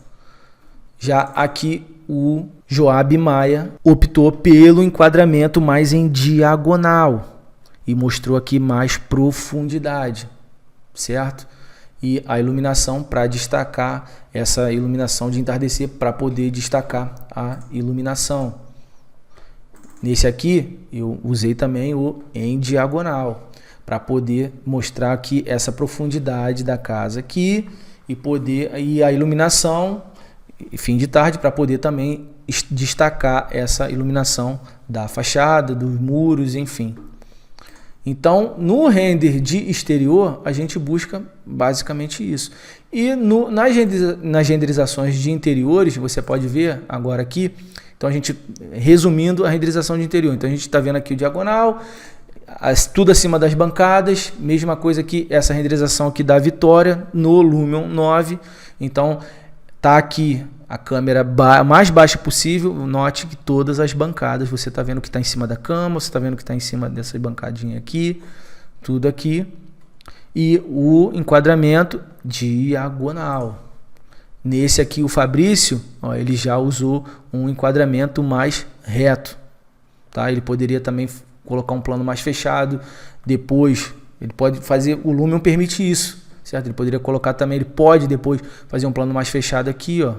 Já aqui o Joab Maia optou pelo enquadramento mais em diagonal e mostrou aqui mais profundidade, certo? E a iluminação para destacar essa iluminação de entardecer, para poder destacar a iluminação. Nesse aqui eu usei também o em diagonal para poder mostrar aqui essa profundidade da casa aqui e a iluminação fim de tarde para poder também destacar essa iluminação da fachada, dos muros, enfim. Então, no render de exterior, a gente busca basicamente isso. E nas renderizações de interiores, você pode ver agora aqui, então a gente, resumindo a renderização de interior, então a gente está vendo aqui o diagonal, tudo acima das bancadas, mesma coisa que essa renderização aqui da Vitória no Lumion 9, então tá aqui a câmera mais baixa possível, note que todas as bancadas, você está vendo que está em cima da cama, você está vendo que está em cima dessa bancadinha aqui, tudo aqui, e o enquadramento diagonal. Nesse aqui o Fabrício, ó, ele já usou um enquadramento mais reto, tá? Ele poderia também colocar um plano mais fechado, depois ele pode fazer, o Lumion permite isso, certo? Ele poderia colocar também, ele pode depois fazer um plano mais fechado aqui, ó,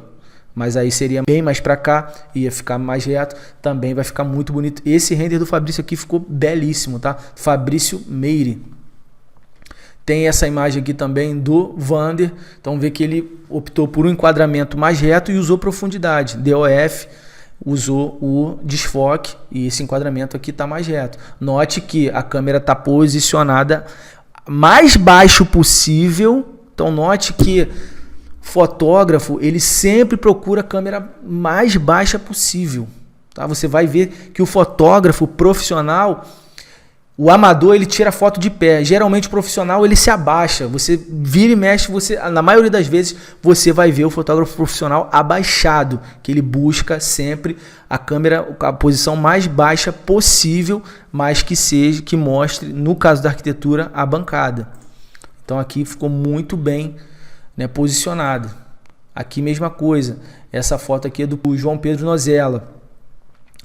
mas aí seria bem mais para cá, ia ficar mais reto, também vai ficar muito bonito. Esse render do Fabrício aqui ficou belíssimo, tá? Fabrício Meire. Tem essa imagem aqui também do Vander, então vê que ele optou por um enquadramento mais reto e usou profundidade, DOF, usou o desfoque e esse enquadramento aqui está mais reto. Note que a câmera está posicionada mais baixo possível, então note que fotógrafo, ele sempre procura a câmera mais baixa possível, tá? Você vai ver que o fotógrafo profissional, o amador, ele tira foto de pé. Geralmente o profissional, ele se abaixa. Você vira e mexe, na maioria das vezes você vai ver o fotógrafo profissional abaixado, que ele busca sempre a câmera, a posição mais baixa possível, mas que mostre, no caso da arquitetura, a bancada. Então aqui ficou muito bem, né, posicionado. Aqui mesma coisa, essa foto aqui é do João Pedro Nozella.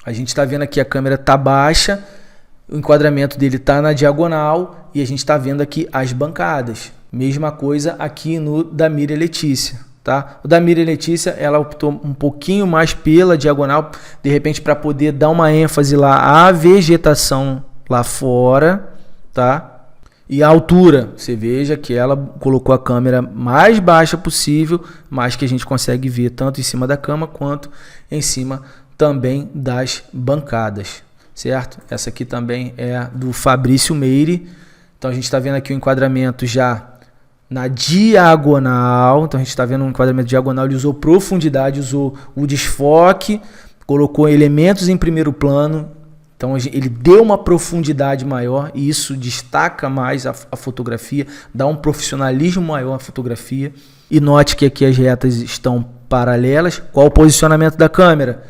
A gente está vendo aqui a câmera tá baixa, o enquadramento dele está na diagonal e a gente está vendo aqui as bancadas. Mesma coisa aqui no da Miriam Letícia, tá? O da Miriam Letícia, ela optou um pouquinho mais pela diagonal, de repente para poder dar uma ênfase lá à vegetação lá fora, tá? E a altura, você veja que ela colocou a câmera mais baixa possível, mas que a gente consegue ver tanto em cima da cama quanto em cima também das bancadas, certo? Essa aqui também é do Fabrício Meire. Então a gente está vendo aqui o enquadramento já na diagonal. Então a gente está vendo um enquadramento diagonal, ele usou profundidade, usou o desfoque, colocou elementos em primeiro plano. Então ele deu uma profundidade maior e isso destaca mais a fotografia, dá um profissionalismo maior à fotografia. E note que aqui as retas estão paralelas. Qual o posicionamento da câmera?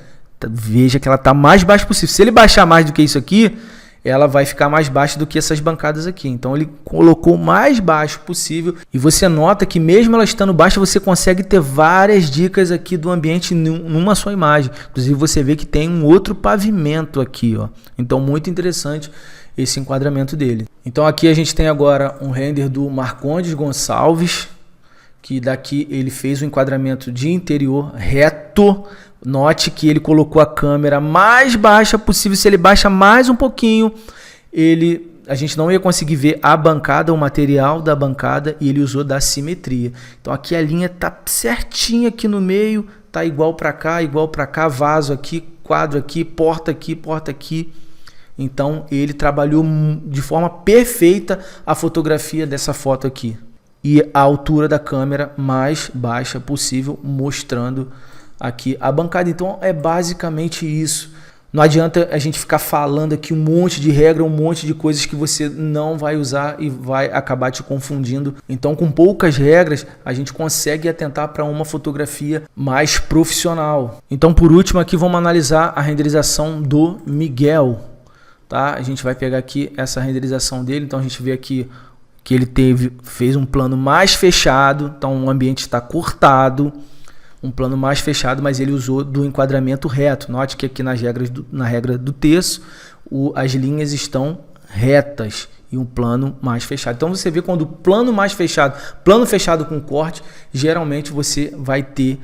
Veja que ela está mais baixa possível. Se ele baixar mais do que isso aqui, ela vai ficar mais baixa do que essas bancadas aqui. Então ele colocou o mais baixo possível. E você nota que mesmo ela estando baixa, você consegue ter várias dicas aqui do ambiente numa só imagem. Inclusive você vê que tem um outro pavimento aqui, ó. Então muito interessante esse enquadramento dele. Então aqui a gente tem agora um render do Marcondes Gonçalves, que daqui ele fez o enquadramento de interior reto. Note que ele colocou a câmera mais baixa possível. Se ele baixa mais um pouquinho, a gente não ia conseguir ver a bancada, o material da bancada, e ele usou da simetria. Então aqui a linha tá certinha aqui no meio, tá igual para cá, vaso aqui, quadro aqui, porta aqui, porta aqui. Então ele trabalhou de forma perfeita a fotografia dessa foto aqui. E a altura da câmera mais baixa possível, mostrando aqui a bancada. Então é basicamente isso. Não adianta a gente ficar falando aqui um monte de regra, um monte de coisas que você não vai usar e vai acabar te confundindo. Então com poucas regras a gente consegue atentar para uma fotografia mais profissional. Então por último aqui vamos analisar a renderização do Miguel, tá? A gente vai pegar aqui essa renderização dele. Então a gente vê aqui que ele fez um plano mais fechado, então o ambiente está cortado, um plano mais fechado, mas ele usou do enquadramento reto. Note que aqui na regra do terço, as linhas estão retas e um plano mais fechado. Então você vê quando o plano mais fechado, plano fechado com corte, geralmente você vai ter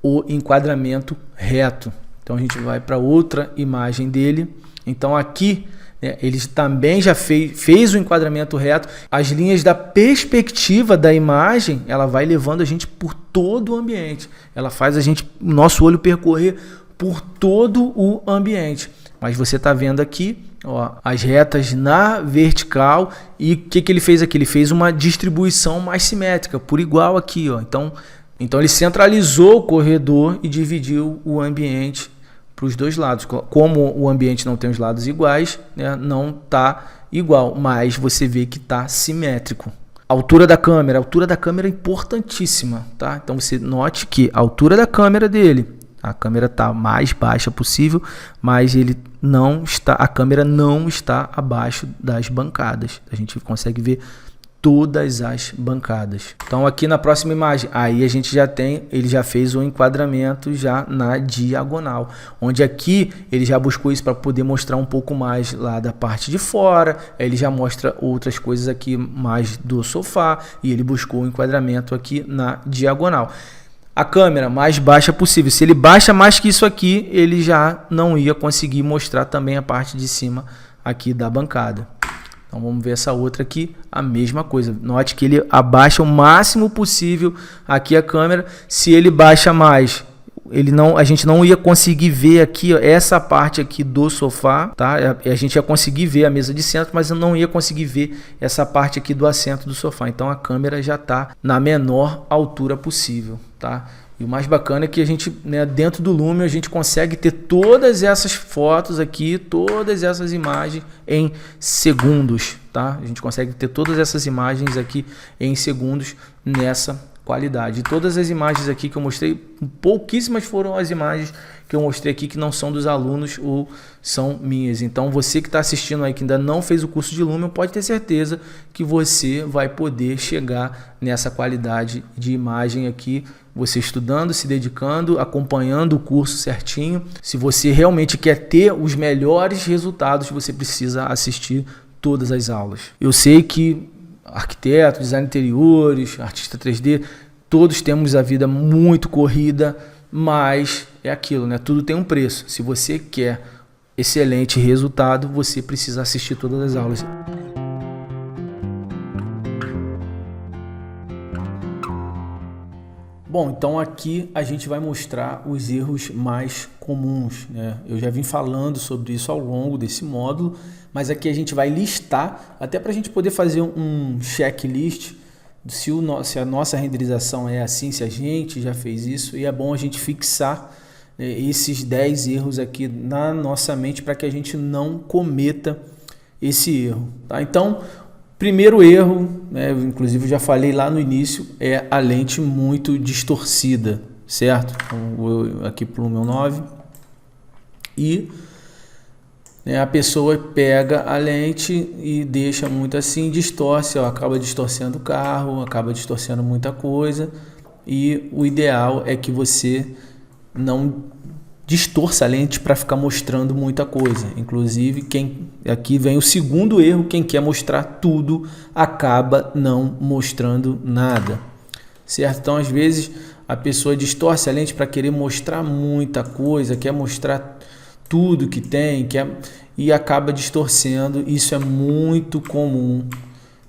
o enquadramento reto, Então a gente vai para outra imagem dele. Então aqui, né, ele também já fez o enquadramento reto. As linhas da perspectiva da imagem, ela vai levando a gente por todo o ambiente. Ela faz o nosso olho percorrer por todo o ambiente. Mas você está vendo aqui, ó, as retas na vertical. E o que ele fez aqui? Ele fez uma distribuição mais simétrica, por igual aqui, ó. Então ele centralizou o corredor e dividiu o ambiente para os dois lados. Como o ambiente não tem os lados iguais, né, não está igual, mas você vê que está simétrico. A altura da câmera é importantíssima, tá? Então você note que a altura da câmera dele, a câmera está mais baixa possível, mas a câmera não está abaixo das bancadas. A gente consegue ver todas as bancadas. Então aqui na próxima imagem, aí a gente ele já fez o enquadramento já na diagonal, onde aqui ele já buscou isso para poder mostrar um pouco mais lá da parte de fora. Ele já mostra outras coisas aqui mais do sofá e ele buscou o enquadramento aqui na diagonal. A câmera mais baixa possível. Se ele baixa mais que isso aqui, ele já não ia conseguir mostrar também a parte de cima aqui da bancada. Então vamos ver essa outra aqui, a mesma coisa. Note que ele abaixa o máximo possível aqui a câmera. Se ele baixa mais, a gente não ia conseguir ver aqui, ó, essa parte aqui do sofá, tá? A gente ia conseguir ver a mesa de centro, mas eu não ia conseguir ver essa parte aqui do assento do sofá. Então a câmera já está na menor altura possível, tá? E o mais bacana é que a gente, né, dentro do Lumion, a gente consegue ter todas essas fotos aqui, todas essas imagens em segundos, tá? A gente consegue ter todas essas imagens aqui em segundos nessa qualidade. E todas as imagens aqui que eu mostrei, pouquíssimas foram as imagens que eu mostrei aqui que não são dos alunos ou são minhas. Então você que está assistindo aí, que ainda não fez o curso de Lumion, pode ter certeza que você vai poder chegar nessa qualidade de imagem aqui, você estudando, se dedicando, acompanhando o curso certinho. Se você realmente quer ter os melhores resultados, você precisa assistir todas as aulas. Eu sei que arquiteto, design de interiores, artista 3D, todos temos a vida muito corrida, mas é aquilo, né? Tudo tem um preço. Se você quer excelente resultado, você precisa assistir todas as aulas. Bom, então aqui a gente vai mostrar os erros mais comuns, né? Eu já vim falando sobre isso ao longo desse módulo, mas aqui a gente vai listar, até para a gente poder fazer um checklist se a nossa renderização é assim, se a gente já fez isso, e é bom a gente fixar, né, esses 10 erros aqui na nossa mente para que a gente não cometa esse erro, tá? Então, primeiro erro, né, inclusive eu já falei lá no início, é a lente muito distorcida, certo? Então, vou aqui para o meu 9 e, né, a pessoa pega a lente e deixa muito assim, distorce, ó, acaba distorcendo o carro, acaba distorcendo muita coisa, e o ideal é que você não distorça a lente para ficar mostrando muita coisa. Inclusive, aqui vem o segundo erro, quem quer mostrar tudo acaba não mostrando nada, certo? Então, às vezes, a pessoa distorce a lente para querer mostrar muita coisa, quer mostrar tudo que tem, e acaba distorcendo. Isso é muito comum,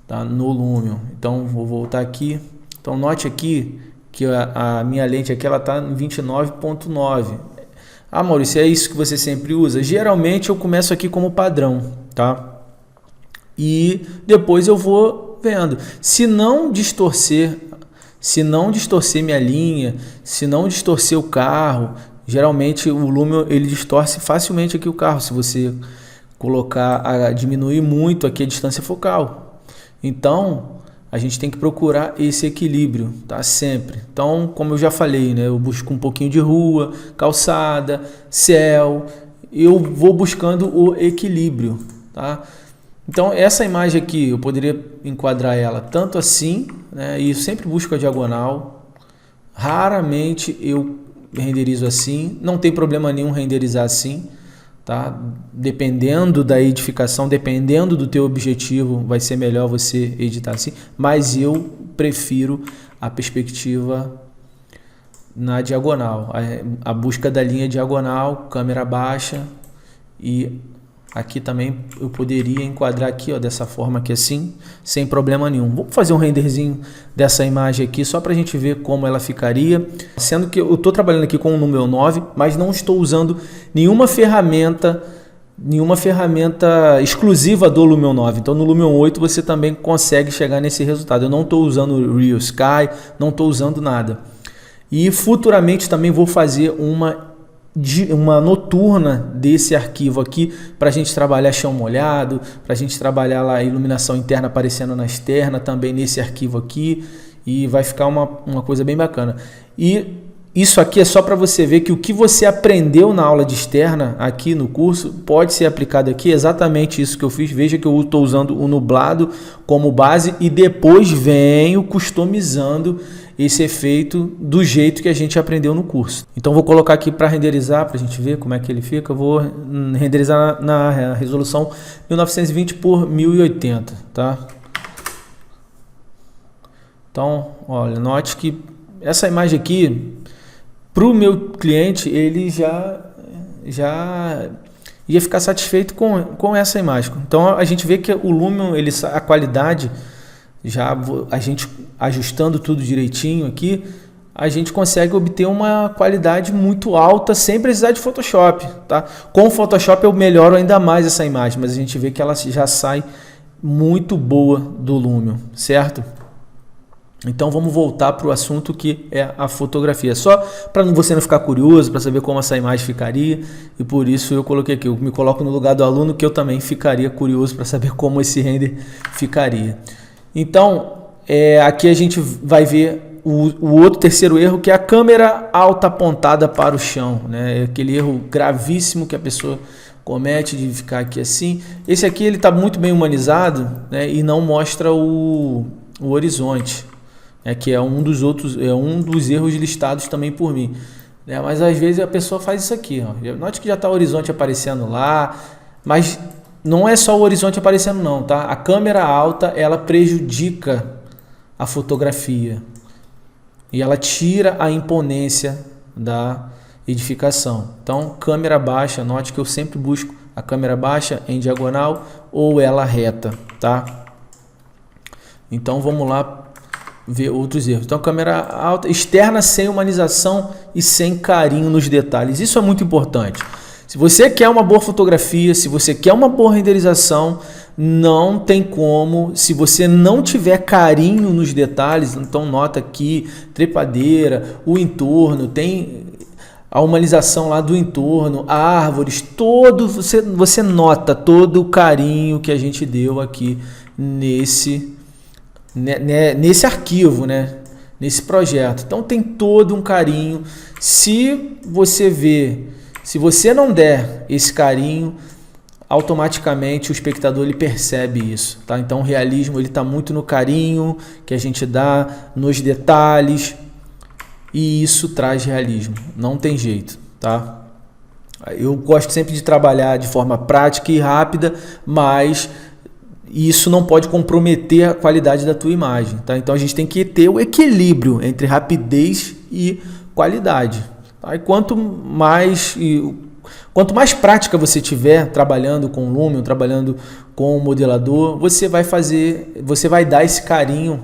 tá, no Lumion. Então, vou voltar aqui. Então, note aqui que a minha lente aqui está em 29.9. Ah, Maurício, é isso que você sempre usa? Geralmente eu começo aqui como padrão, tá? E depois eu vou vendo. Se não distorcer minha linha, se não distorcer o carro, geralmente o Lumion ele distorce facilmente aqui o carro, se você diminuir muito aqui a distância focal. Então, a gente tem que procurar esse equilíbrio, tá? Sempre. Então, como eu já falei, né? Eu busco um pouquinho de rua, calçada, céu. Eu vou buscando o equilíbrio, tá? Então, essa imagem aqui, eu poderia enquadrar ela tanto assim, né? E eu sempre busco a diagonal. Raramente eu renderizo assim. Não tem problema nenhum renderizar assim, tá? Dependendo da edificação, dependendo do teu objetivo, vai ser melhor você editar assim, mas eu prefiro a perspectiva na diagonal, a busca da linha diagonal, câmera baixa, e aqui também eu poderia enquadrar aqui, ó, dessa forma aqui assim, sem problema nenhum. Vamos fazer um renderzinho dessa imagem aqui só para a gente ver como ela ficaria, sendo que eu estou trabalhando aqui com o Lumion 9, mas não estou usando nenhuma ferramenta exclusiva do Lumion 9. Então no Lumion 8 você também consegue chegar nesse resultado. Eu não estou usando o Real Sky, não estou usando nada. E futuramente também vou fazer uma noturna desse arquivo aqui para a gente trabalhar chão molhado, para a gente trabalhar lá a iluminação interna aparecendo na externa também nesse arquivo aqui, e vai ficar uma coisa bem bacana. E isso aqui é só para você ver que o que você aprendeu na aula de externa aqui no curso pode ser aplicado aqui, exatamente isso que eu fiz. Veja que eu estou usando o nublado como base e depois venho customizando esse efeito do jeito que a gente aprendeu no curso. Então vou colocar aqui para renderizar, para a gente ver como é que ele fica. Eu vou renderizar na resolução 1920 por 1080, tá? Então, olha, note que essa imagem aqui, para o meu cliente, ele já ia ficar satisfeito com essa imagem. Então a gente vê que o Lumion, a qualidade, a gente ajustando tudo direitinho aqui, a gente consegue obter uma qualidade muito alta sem precisar de Photoshop, tá? Com o Photoshop eu melhoro ainda mais essa imagem, mas a gente vê que ela já sai muito boa do Lumion, certo? Então vamos voltar para o assunto que é a fotografia. Só para você não ficar curioso, para saber como essa imagem ficaria, e por isso eu coloquei aqui, eu me coloco no lugar do aluno, que eu também ficaria curioso para saber como esse render ficaria. Então, aqui a gente vai ver o outro terceiro erro, que é a câmera alta apontada para o chão, né? Aquele erro gravíssimo que a pessoa comete de ficar aqui assim. Esse aqui ele está muito bem humanizado, né? E não mostra o horizonte, que é um dos erros listados também por mim, né? Mas às vezes a pessoa faz isso aqui, ó. Note que já está o horizonte aparecendo lá, mas não é só o horizonte aparecendo não, tá? A câmera alta, ela prejudica a fotografia e ela tira a imponência da edificação. Então, câmera baixa, note que eu sempre busco a câmera baixa em diagonal ou ela reta, tá? Então, vamos lá ver outros erros. Então, câmera alta, externa sem humanização e sem carinho nos detalhes. Isso é muito importante. Se você quer uma boa fotografia, se você quer uma boa renderização, não tem como, se você não tiver carinho nos detalhes. Então nota aqui, trepadeira, o entorno, tem a humanização lá do entorno, árvores, você nota todo o carinho que a gente deu aqui nesse arquivo, né? Nesse projeto. Então tem todo um carinho. Se você não der esse carinho, automaticamente o espectador ele percebe isso, tá? Então o realismo ele está muito no carinho que a gente dá, nos detalhes, e isso traz realismo, não tem jeito, tá? Eu gosto sempre de trabalhar de forma prática e rápida, mas isso não pode comprometer a qualidade da tua imagem, tá? Então a gente tem que ter o equilíbrio entre rapidez e qualidade. Aí quanto mais prática você tiver trabalhando com o Lumion, trabalhando com o modelador, você vai dar esse carinho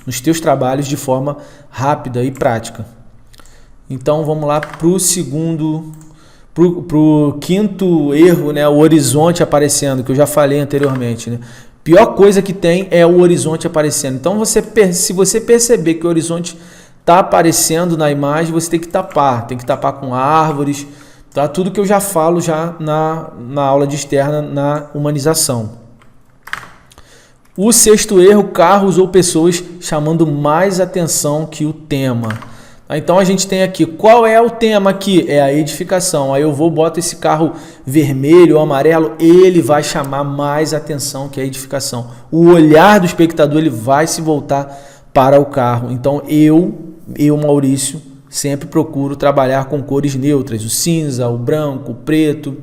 nos teus trabalhos de forma rápida e prática. Então vamos lá para o quinto erro, né? O horizonte aparecendo, que eu já falei anteriormente, né? Pior coisa que tem é o horizonte aparecendo. Então se você perceber que o horizonte está aparecendo na imagem, você tem que tapar com árvores, tá? Tudo que eu já falo na aula de externa, na humanização. O sexto erro, carros ou pessoas chamando mais atenção que o tema. Então a gente tem aqui, qual é o tema aqui? É a edificação. Aí eu boto esse carro vermelho ou amarelo, ele vai chamar mais atenção que a edificação. O olhar do espectador ele vai se voltar para o carro. Então eu, Maurício, sempre procuro trabalhar com cores neutras, o cinza, o branco, o preto.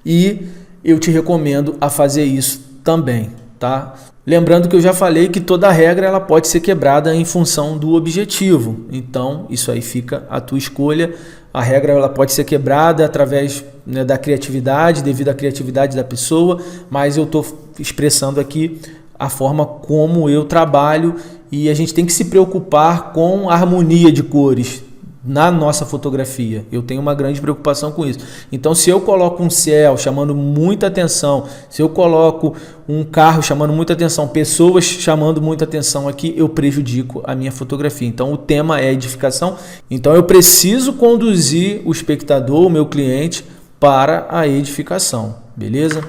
E eu te recomendo a fazer isso também, tá? Lembrando que eu já falei que toda regra ela pode ser quebrada em função do objetivo. Então, isso aí fica a tua escolha. A regra ela pode ser quebrada através, né, da criatividade, devido à criatividade da pessoa, mas eu estou expressando aqui a forma como eu trabalho e a gente tem que se preocupar com a harmonia de cores na nossa fotografia. Eu tenho uma grande preocupação com isso. Então, se eu coloco um céu chamando muita atenção, se eu coloco um carro chamando muita atenção, pessoas chamando muita atenção aqui, eu prejudico a minha fotografia. Então, o tema é edificação. Então, eu preciso conduzir o espectador, o meu cliente, para a edificação. Beleza?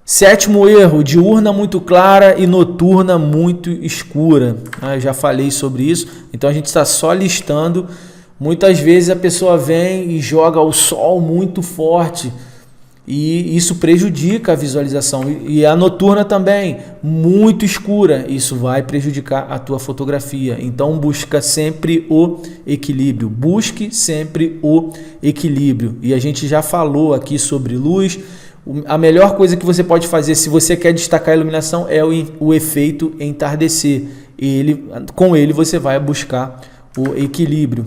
7º erro, diurna muito clara e noturna muito escura. Eu já falei sobre isso, então a gente está só listando. Muitas vezes a pessoa vem e joga o sol muito forte e isso prejudica a visualização. E a noturna também, muito escura, isso vai prejudicar a tua fotografia. Então busca sempre o equilíbrio, busque sempre o equilíbrio. E a gente já falou aqui sobre luz. A melhor coisa que você pode fazer se você quer destacar a iluminação é o efeito entardecer. Com ele você vai buscar o equilíbrio.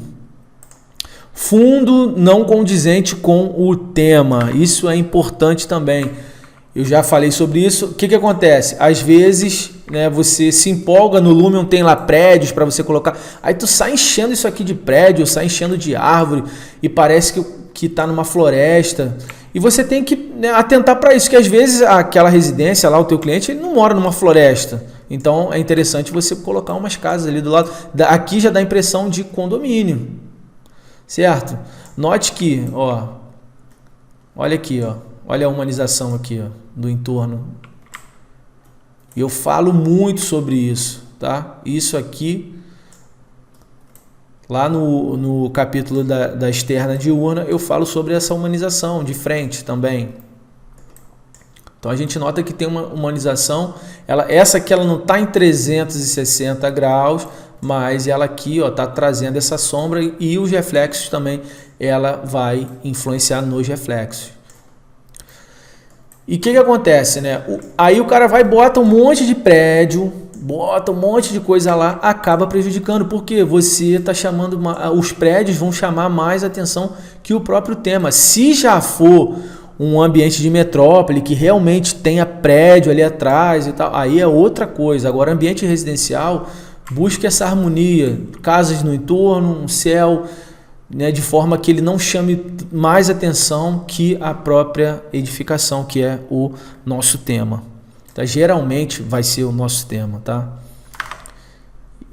Fundo não condizente com o tema. Isso é importante também. Eu já falei sobre isso. O que acontece? Às vezes, né, você se empolga no Lumion, tem lá prédios para você colocar. Aí tu sai enchendo isso aqui de prédio, sai enchendo de árvore e parece que está numa floresta. E você tem que, né, atentar para isso, que às vezes aquela residência lá, o teu cliente, ele não mora numa floresta. Então é interessante você colocar umas casas ali do lado. Aqui já dá a impressão de condomínio, certo? Note que, ó, olha aqui, ó, olha a humanização aqui, ó, do entorno. Eu falo muito sobre isso, tá? Isso aqui, lá no capítulo da externa diurna, eu falo sobre essa humanização de frente também. Então a gente nota que tem uma humanização, essa aqui ela não está em 360 graus, mas ela aqui está trazendo essa sombra e os reflexos também, ela vai influenciar nos reflexos. E o que acontece, né? Aí o cara vai e bota um monte de prédio, bota um monte de coisa lá, acaba prejudicando, porque você está chamando, os prédios vão chamar mais atenção que o próprio tema. Se já for um ambiente de metrópole que realmente tenha prédio ali atrás e tal, aí é outra coisa. Agora, ambiente residencial, busque essa harmonia, casas no entorno, um céu, né, de forma que ele não chame mais atenção que a própria edificação, que é o nosso tema. Tá? Geralmente vai ser o nosso tema, tá?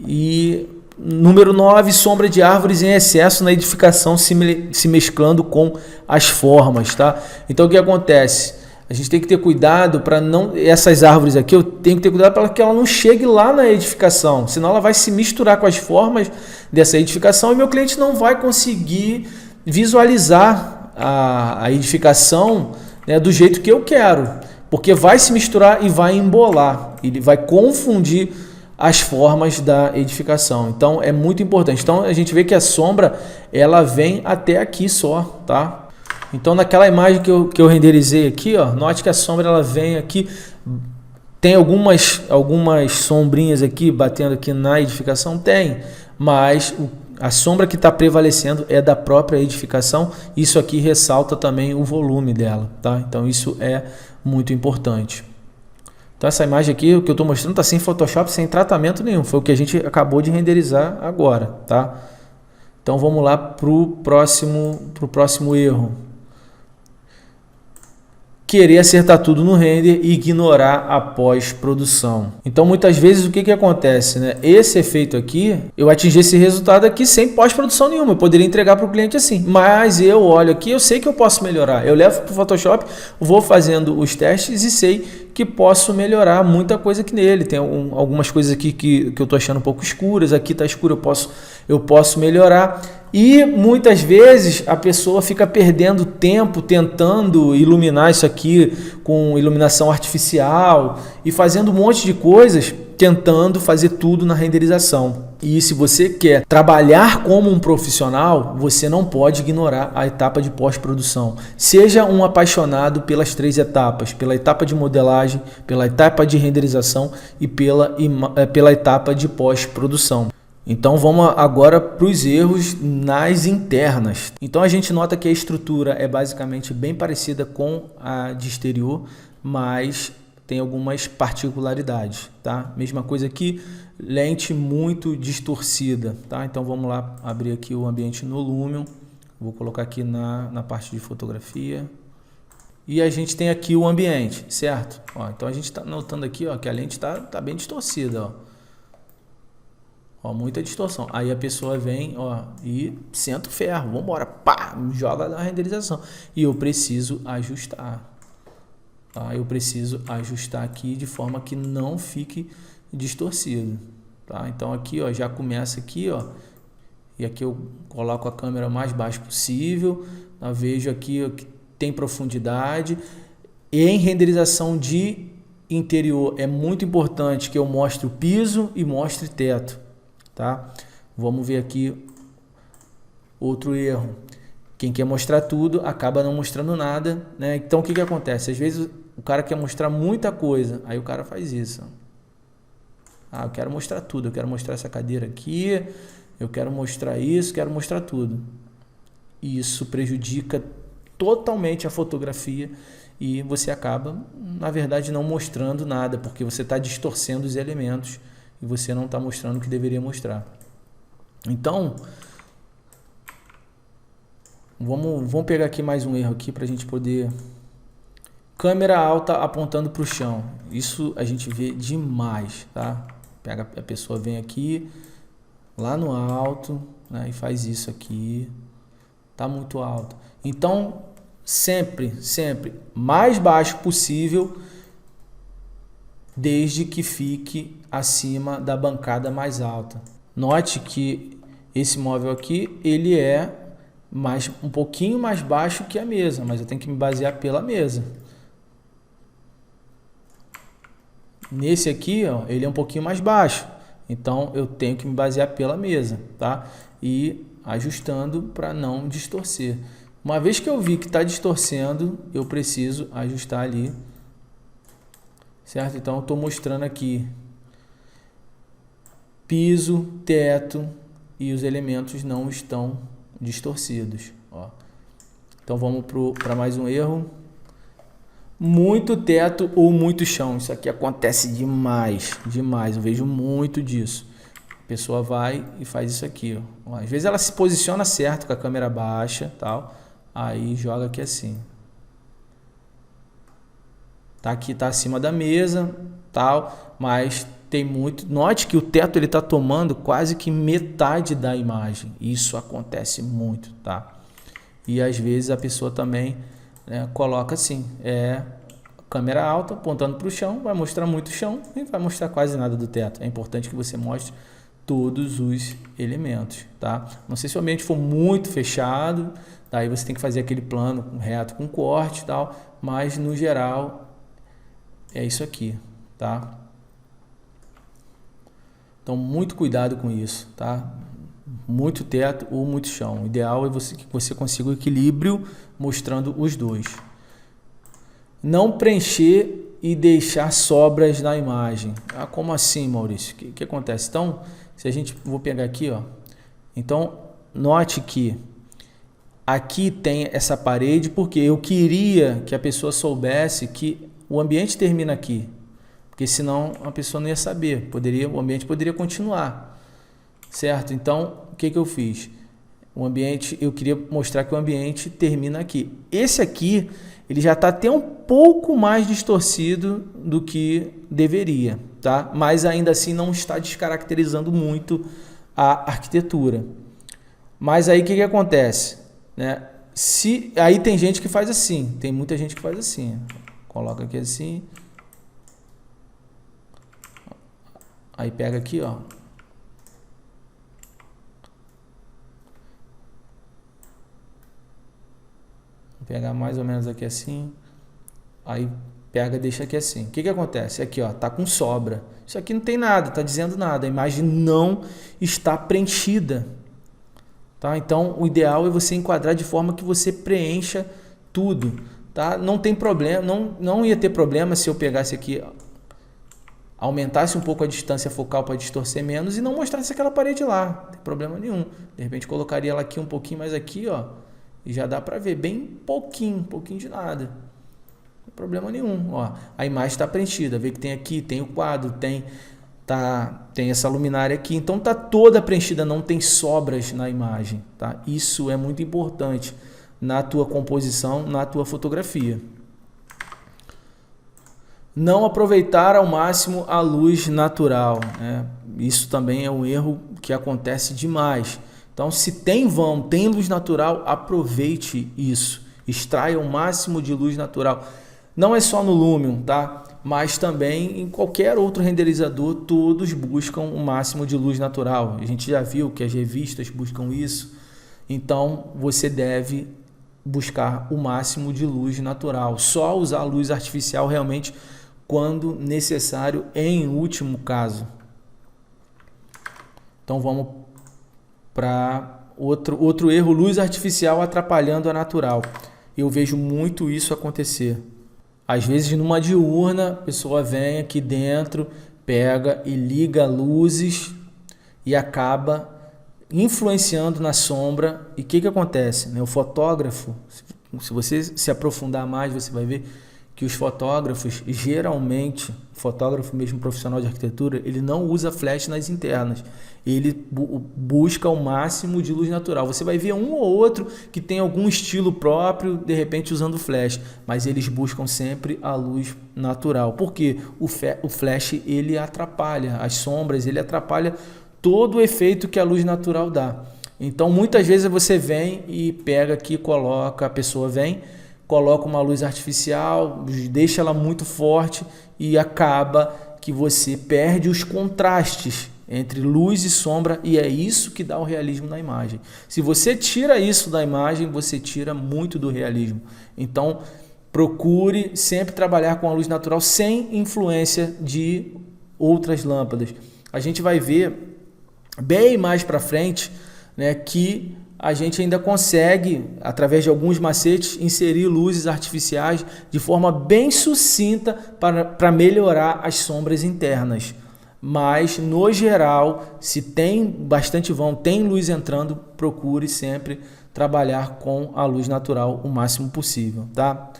E número 9, sombra de árvores em excesso na edificação se mesclando com as formas, tá? Então o que acontece? A gente tem que ter cuidado para não, essas árvores aqui, eu tenho que ter cuidado para que ela não chegue lá na edificação, senão ela vai se misturar com as formas dessa edificação e meu cliente não vai conseguir visualizar a edificação, né, do jeito que eu quero, porque vai se misturar e vai embolar, ele vai confundir as formas da edificação. Então é muito importante. Então a gente vê que a sombra ela vem até aqui só, tá? Então naquela imagem que eu renderizei aqui, ó, note que a sombra ela vem aqui, tem algumas sombrinhas aqui batendo aqui na edificação, tem, mas a sombra que está prevalecendo é da própria edificação. Isso aqui ressalta também o volume dela, tá? Então isso é muito importante. Então essa imagem aqui, o que eu estou mostrando está sem Photoshop, sem tratamento nenhum. Foi o que a gente acabou de renderizar agora, tá? Então vamos lá para o próximo erro. Querer acertar tudo no render e ignorar a pós-produção. Então muitas vezes o que acontece, né? Esse efeito aqui, eu atingi esse resultado aqui sem pós-produção nenhuma, eu poderia entregar para o cliente assim, mas eu olho aqui, eu sei que eu posso melhorar, eu levo para o Photoshop, vou fazendo os testes e sei que posso melhorar muita coisa aqui nele. Tem algumas coisas aqui que eu estou achando um pouco escuras, aqui está escuro, eu posso melhorar. E muitas vezes a pessoa fica perdendo tempo tentando iluminar isso aqui com iluminação artificial e fazendo um monte de coisas tentando fazer tudo na renderização. E se você quer trabalhar como um profissional, você não pode ignorar a etapa de pós-produção. Seja um apaixonado pelas 3 etapas, pela etapa de modelagem, pela etapa de renderização e pela etapa de pós-produção. Então vamos agora para os erros nas internas. Então a gente nota que a estrutura é basicamente bem parecida com a de exterior, mas tem algumas particularidades, tá? Mesma coisa aqui, lente muito distorcida, tá? Então vamos lá abrir aqui o ambiente no Lumion, vou colocar aqui na parte de fotografia e a gente tem aqui o ambiente, certo? Ó, então a gente está notando aqui, ó, que a lente tá bem distorcida, ó, muita distorção. Aí a pessoa vem, ó, e senta o ferro, vamos embora, pá, joga na renderização e eu preciso ajustar. Tá? Eu preciso ajustar aqui de forma que não fique distorcido. Tá? Então aqui, ó, já começa aqui, ó, e aqui eu coloco a câmera mais baixo possível. Eu vejo aqui, ó, que tem profundidade. E em renderização de interior é muito importante que eu mostre o piso e mostre teto. Tá? Vamos ver aqui outro erro. Quem quer mostrar tudo acaba não mostrando nada, né? Então o que acontece? Às vezes o cara quer mostrar muita coisa, aí o cara faz isso. Ah, eu quero mostrar tudo, eu quero mostrar essa cadeira aqui, eu quero mostrar isso, quero mostrar tudo. E isso prejudica totalmente a fotografia e você acaba, na verdade, não mostrando nada, porque você está distorcendo os elementos e você não está mostrando o que deveria mostrar. Então, vamos pegar aqui mais um erro aqui para a gente poder... Câmera alta apontando para o chão. Isso a gente vê demais, tá? Pega, a pessoa vem aqui, lá no alto, né, e faz isso aqui. Tá muito alto. Então, sempre mais baixo possível, desde que fique acima da bancada mais alta. Note que esse móvel aqui, ele é um pouquinho mais baixo que a mesa, mas eu tenho que me basear pela mesa. Nesse aqui, ó, ele é um pouquinho mais baixo, então eu tenho que me basear pela mesa, tá? E ajustando para não distorcer. Uma vez que eu vi que está distorcendo, eu preciso ajustar ali, certo? Então eu estou mostrando aqui piso, teto e os elementos não estão distorcidos, ó. Então vamos para mais um erro. Muito teto ou muito chão. Isso aqui acontece demais. Eu vejo muito disso. A pessoa vai e faz isso aqui, ó. Às vezes ela se posiciona certo com a câmera baixa, tal. Aí joga aqui assim. Tá aqui, tá acima da mesa, tal. Mas tem muito. Note que o teto ele tá tomando quase que metade da imagem. Isso acontece muito, tá? E às vezes a pessoa também, né, coloca assim, câmera alta, apontando para o chão, vai mostrar muito chão e vai mostrar quase nada do teto. É importante que você mostre todos os elementos, tá? Não sei se o ambiente for muito fechado, daí você tem que fazer aquele plano reto com corte e tal, mas no geral é isso aqui, tá? Então muito cuidado com isso, tá? Muito teto ou muito chão. O ideal é que você consiga o equilíbrio mostrando os dois. Não preencher e deixar sobras na imagem. Ah, como assim, Maurício? O que acontece? Então, se a gente... Vou pegar aqui, ó. Então, note que aqui tem essa parede porque eu queria que a pessoa soubesse que o ambiente termina aqui. Porque senão a pessoa não ia saber. O ambiente poderia continuar. Certo? Então, o que eu fiz? O ambiente, eu queria mostrar que o ambiente termina aqui. Esse aqui, ele já está até um pouco mais distorcido do que deveria, tá? Mas ainda assim não está descaracterizando muito a arquitetura. Mas aí o que acontece? Né? Aí tem gente que faz assim, tem muita gente que faz assim. Coloca aqui assim. Aí pega aqui, ó. Vou pegar mais ou menos aqui assim. Aí pega, deixa aqui assim. O que acontece? Aqui, ó, tá com sobra. Isso aqui não tem nada, tá dizendo nada. A imagem não está preenchida. Tá? Então, o ideal é você enquadrar de forma que você preencha tudo. Tá? Não tem problema, não ia ter problema se eu pegasse aqui, aumentasse um pouco a distância focal para distorcer menos e não mostrasse aquela parede lá. Não tem problema nenhum. De repente, colocaria ela aqui um pouquinho mais aqui, ó, e já dá para ver bem pouquinho de nada. Não tem problema nenhum. Ó, a imagem está preenchida. Vê que tem aqui, tem o quadro, tem essa luminária aqui. Então está toda preenchida, não tem sobras na imagem. Tá? Isso é muito importante na tua composição, na tua fotografia. Não aproveitar ao máximo a luz natural, né? Isso também é um erro que acontece demais. Então, se tem vão, tem luz natural, aproveite isso. Extraia o máximo de luz natural. Não é só no Lumion, tá? Mas também em qualquer outro renderizador, todos buscam o máximo de luz natural. A gente já viu que as revistas buscam isso. Então, você deve buscar o máximo de luz natural. Só usar luz artificial realmente quando necessário, em último caso. Então vamos para outro erro: luz artificial atrapalhando a natural. Eu vejo muito isso acontecer. Às vezes numa diurna, a pessoa vem aqui dentro, pega e liga luzes e acaba influenciando na sombra. E o que acontece? O fotógrafo, se você se aprofundar mais, você vai ver que os fotógrafos, geralmente, fotógrafo mesmo profissional de arquitetura, ele não usa flash nas internas. Ele busca o máximo de luz natural. Você vai ver um ou outro que tem algum estilo próprio, de repente usando flash, mas eles buscam sempre a luz natural. Porque o flash, ele atrapalha as sombras, ele atrapalha todo o efeito que a luz natural dá. Então, muitas vezes você vem e pega aqui, coloca, a pessoa vem, coloca uma luz artificial, deixa ela muito forte e acaba que você perde os contrastes entre luz e sombra, e é isso que dá o realismo na imagem. Se você tira isso da imagem, você tira muito do realismo. Então, procure sempre trabalhar com a luz natural sem influência de outras lâmpadas. A gente vai ver bem mais para frente, né, que a gente ainda consegue, através de alguns macetes, inserir luzes artificiais de forma bem sucinta para melhorar as sombras internas. Mas, no geral, se tem bastante vão, tem luz entrando, procure sempre trabalhar com a luz natural o máximo possível, tá?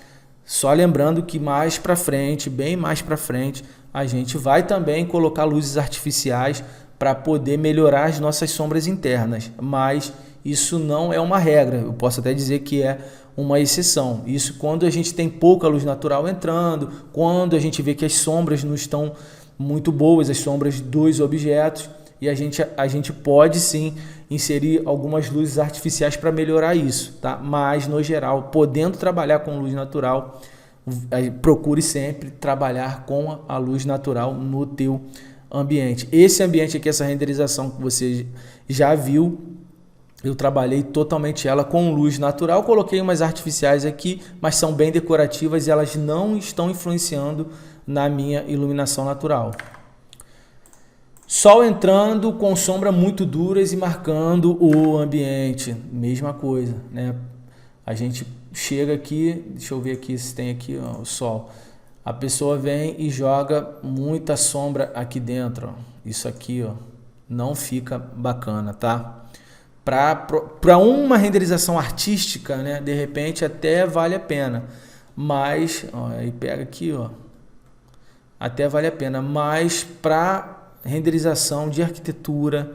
Só lembrando que mais para frente, bem mais para frente, a gente vai também colocar luzes artificiais para poder melhorar as nossas sombras internas, mas isso não é uma regra, eu posso até dizer que é uma exceção. Isso quando a gente tem pouca luz natural entrando, quando a gente vê que as sombras não estão muito boas, as sombras dos objetos, e a gente pode sim inserir algumas luzes artificiais para melhorar isso, tá? Mas no geral, podendo trabalhar com luz natural, procure sempre trabalhar com a luz natural no teu ambiente. Esse ambiente aqui, essa renderização que você já viu, eu trabalhei totalmente ela com luz natural, coloquei umas artificiais aqui, mas são bem decorativas e elas não estão influenciando na minha iluminação natural. Sol entrando com sombra muito duras e marcando o ambiente, mesma coisa, né? A gente chega aqui, deixa eu ver aqui se tem aqui, ó, o sol. A pessoa vem e joga muita sombra aqui dentro, ó. Isso aqui, ó, não fica bacana, tá? Para uma renderização artística, né, de repente até vale a pena, mas ó, aí pega aqui, ó, até vale a pena, mas para renderização de arquitetura,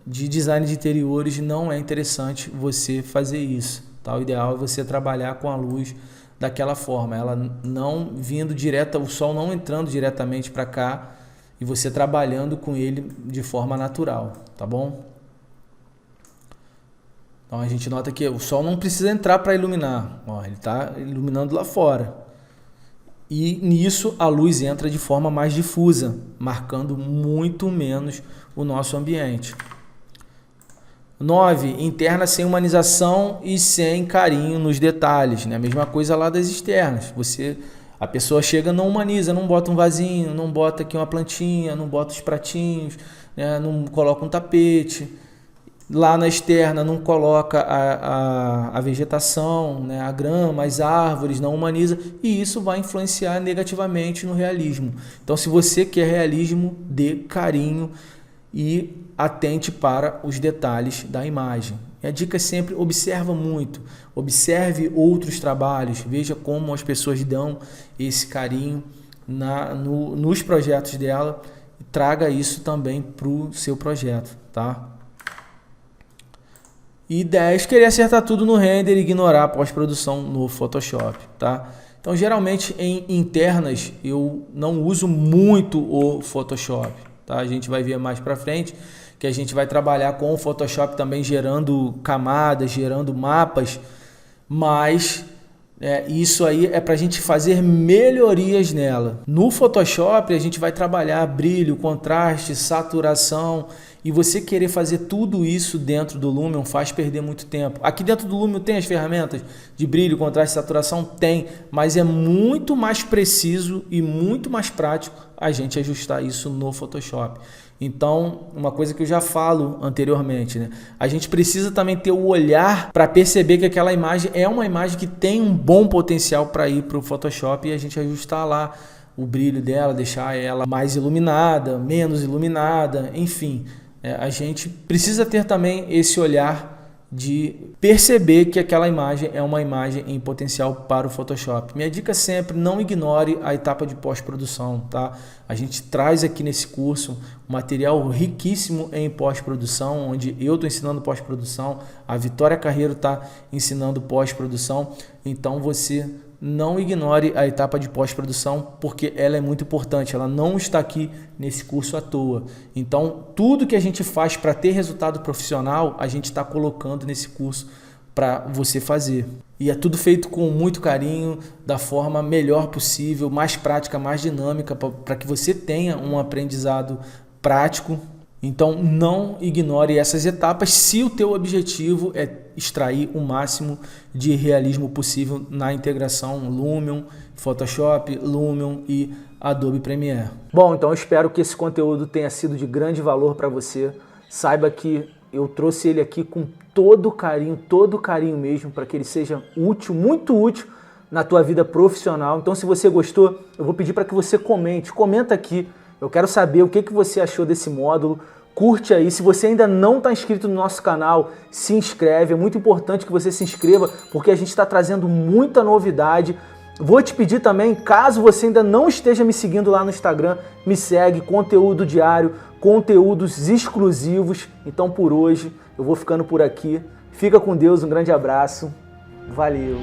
de design de interiores, não é interessante você fazer isso, tá? O ideal é você trabalhar com a luz daquela forma, ela não vindo direta, o sol não entrando diretamente para cá e você trabalhando com ele de forma natural, tá bom? Então a gente nota que o sol não precisa entrar para iluminar, ó, ele está iluminando lá fora. E nisso a luz entra de forma mais difusa, marcando muito menos o nosso ambiente. 9. Interna sem humanização e sem carinho nos detalhes, né? A mesma coisa lá das externas. A pessoa chega, não humaniza, não bota um vasinho, não bota aqui uma plantinha, não bota os pratinhos, né, não coloca um tapete. Lá na externa não coloca a vegetação, né, a grama, as árvores, não humaniza, e isso vai influenciar negativamente no realismo. Então, se você quer realismo, dê carinho e atente para os detalhes da imagem. E a dica é sempre observa muito, observe outros trabalhos, veja como as pessoas dão esse carinho nos projetos dela e traga isso também para o seu projeto, tá? E 10, querer acertar tudo no render e ignorar a pós-produção no Photoshop, tá? Então, geralmente em internas eu não uso muito o Photoshop, tá? A gente vai ver mais para frente que a gente vai trabalhar com o Photoshop também gerando camadas, gerando mapas, mas isso aí é para a gente fazer melhorias nela. No Photoshop a gente vai trabalhar brilho, contraste, saturação, e você querer fazer tudo isso dentro do Lumion faz perder muito tempo. Aqui dentro do Lumion tem as ferramentas de brilho, contraste, saturação? Tem, mas é muito mais preciso e muito mais prático a gente ajustar isso no Photoshop. Então, uma coisa que eu já falo anteriormente, né? A gente precisa também ter o olhar para perceber que aquela imagem é uma imagem que tem um bom potencial para ir para o Photoshop e a gente ajustar lá o brilho dela, deixar ela mais iluminada, menos iluminada, enfim. A gente precisa ter também esse olhar de perceber que aquela imagem é uma imagem em potencial para o Photoshop. Minha dica é sempre, não ignore a etapa de pós-produção, tá? A gente traz aqui nesse curso um material riquíssimo em pós-produção, onde eu estou ensinando pós-produção, a Vitória Carreiro está ensinando pós-produção, então você não ignore a etapa de pós-produção, porque ela é muito importante, ela não está aqui nesse curso à toa. Então, tudo que a gente faz para ter resultado profissional, a gente está colocando nesse curso para você fazer. E é tudo feito com muito carinho, da forma melhor possível, mais prática, mais dinâmica, para que você tenha um aprendizado prático. Então, não ignore essas etapas se o teu objetivo é extrair o máximo de realismo possível na integração Lumion, Photoshop, Lumion e Adobe Premiere. Bom, então eu espero que esse conteúdo tenha sido de grande valor para você. Saiba que eu trouxe ele aqui com todo carinho mesmo, para que ele seja útil, muito útil na tua vida profissional. Então, se você gostou, eu vou pedir para que você comenta aqui. Eu quero saber o que você achou desse módulo. Curte aí. Se você ainda não está inscrito no nosso canal, se inscreve. É muito importante que você se inscreva, porque a gente está trazendo muita novidade. Vou te pedir também, caso você ainda não esteja me seguindo lá no Instagram, me segue, conteúdo diário, conteúdos exclusivos. Então, por hoje, eu vou ficando por aqui. Fica com Deus, um grande abraço. Valeu!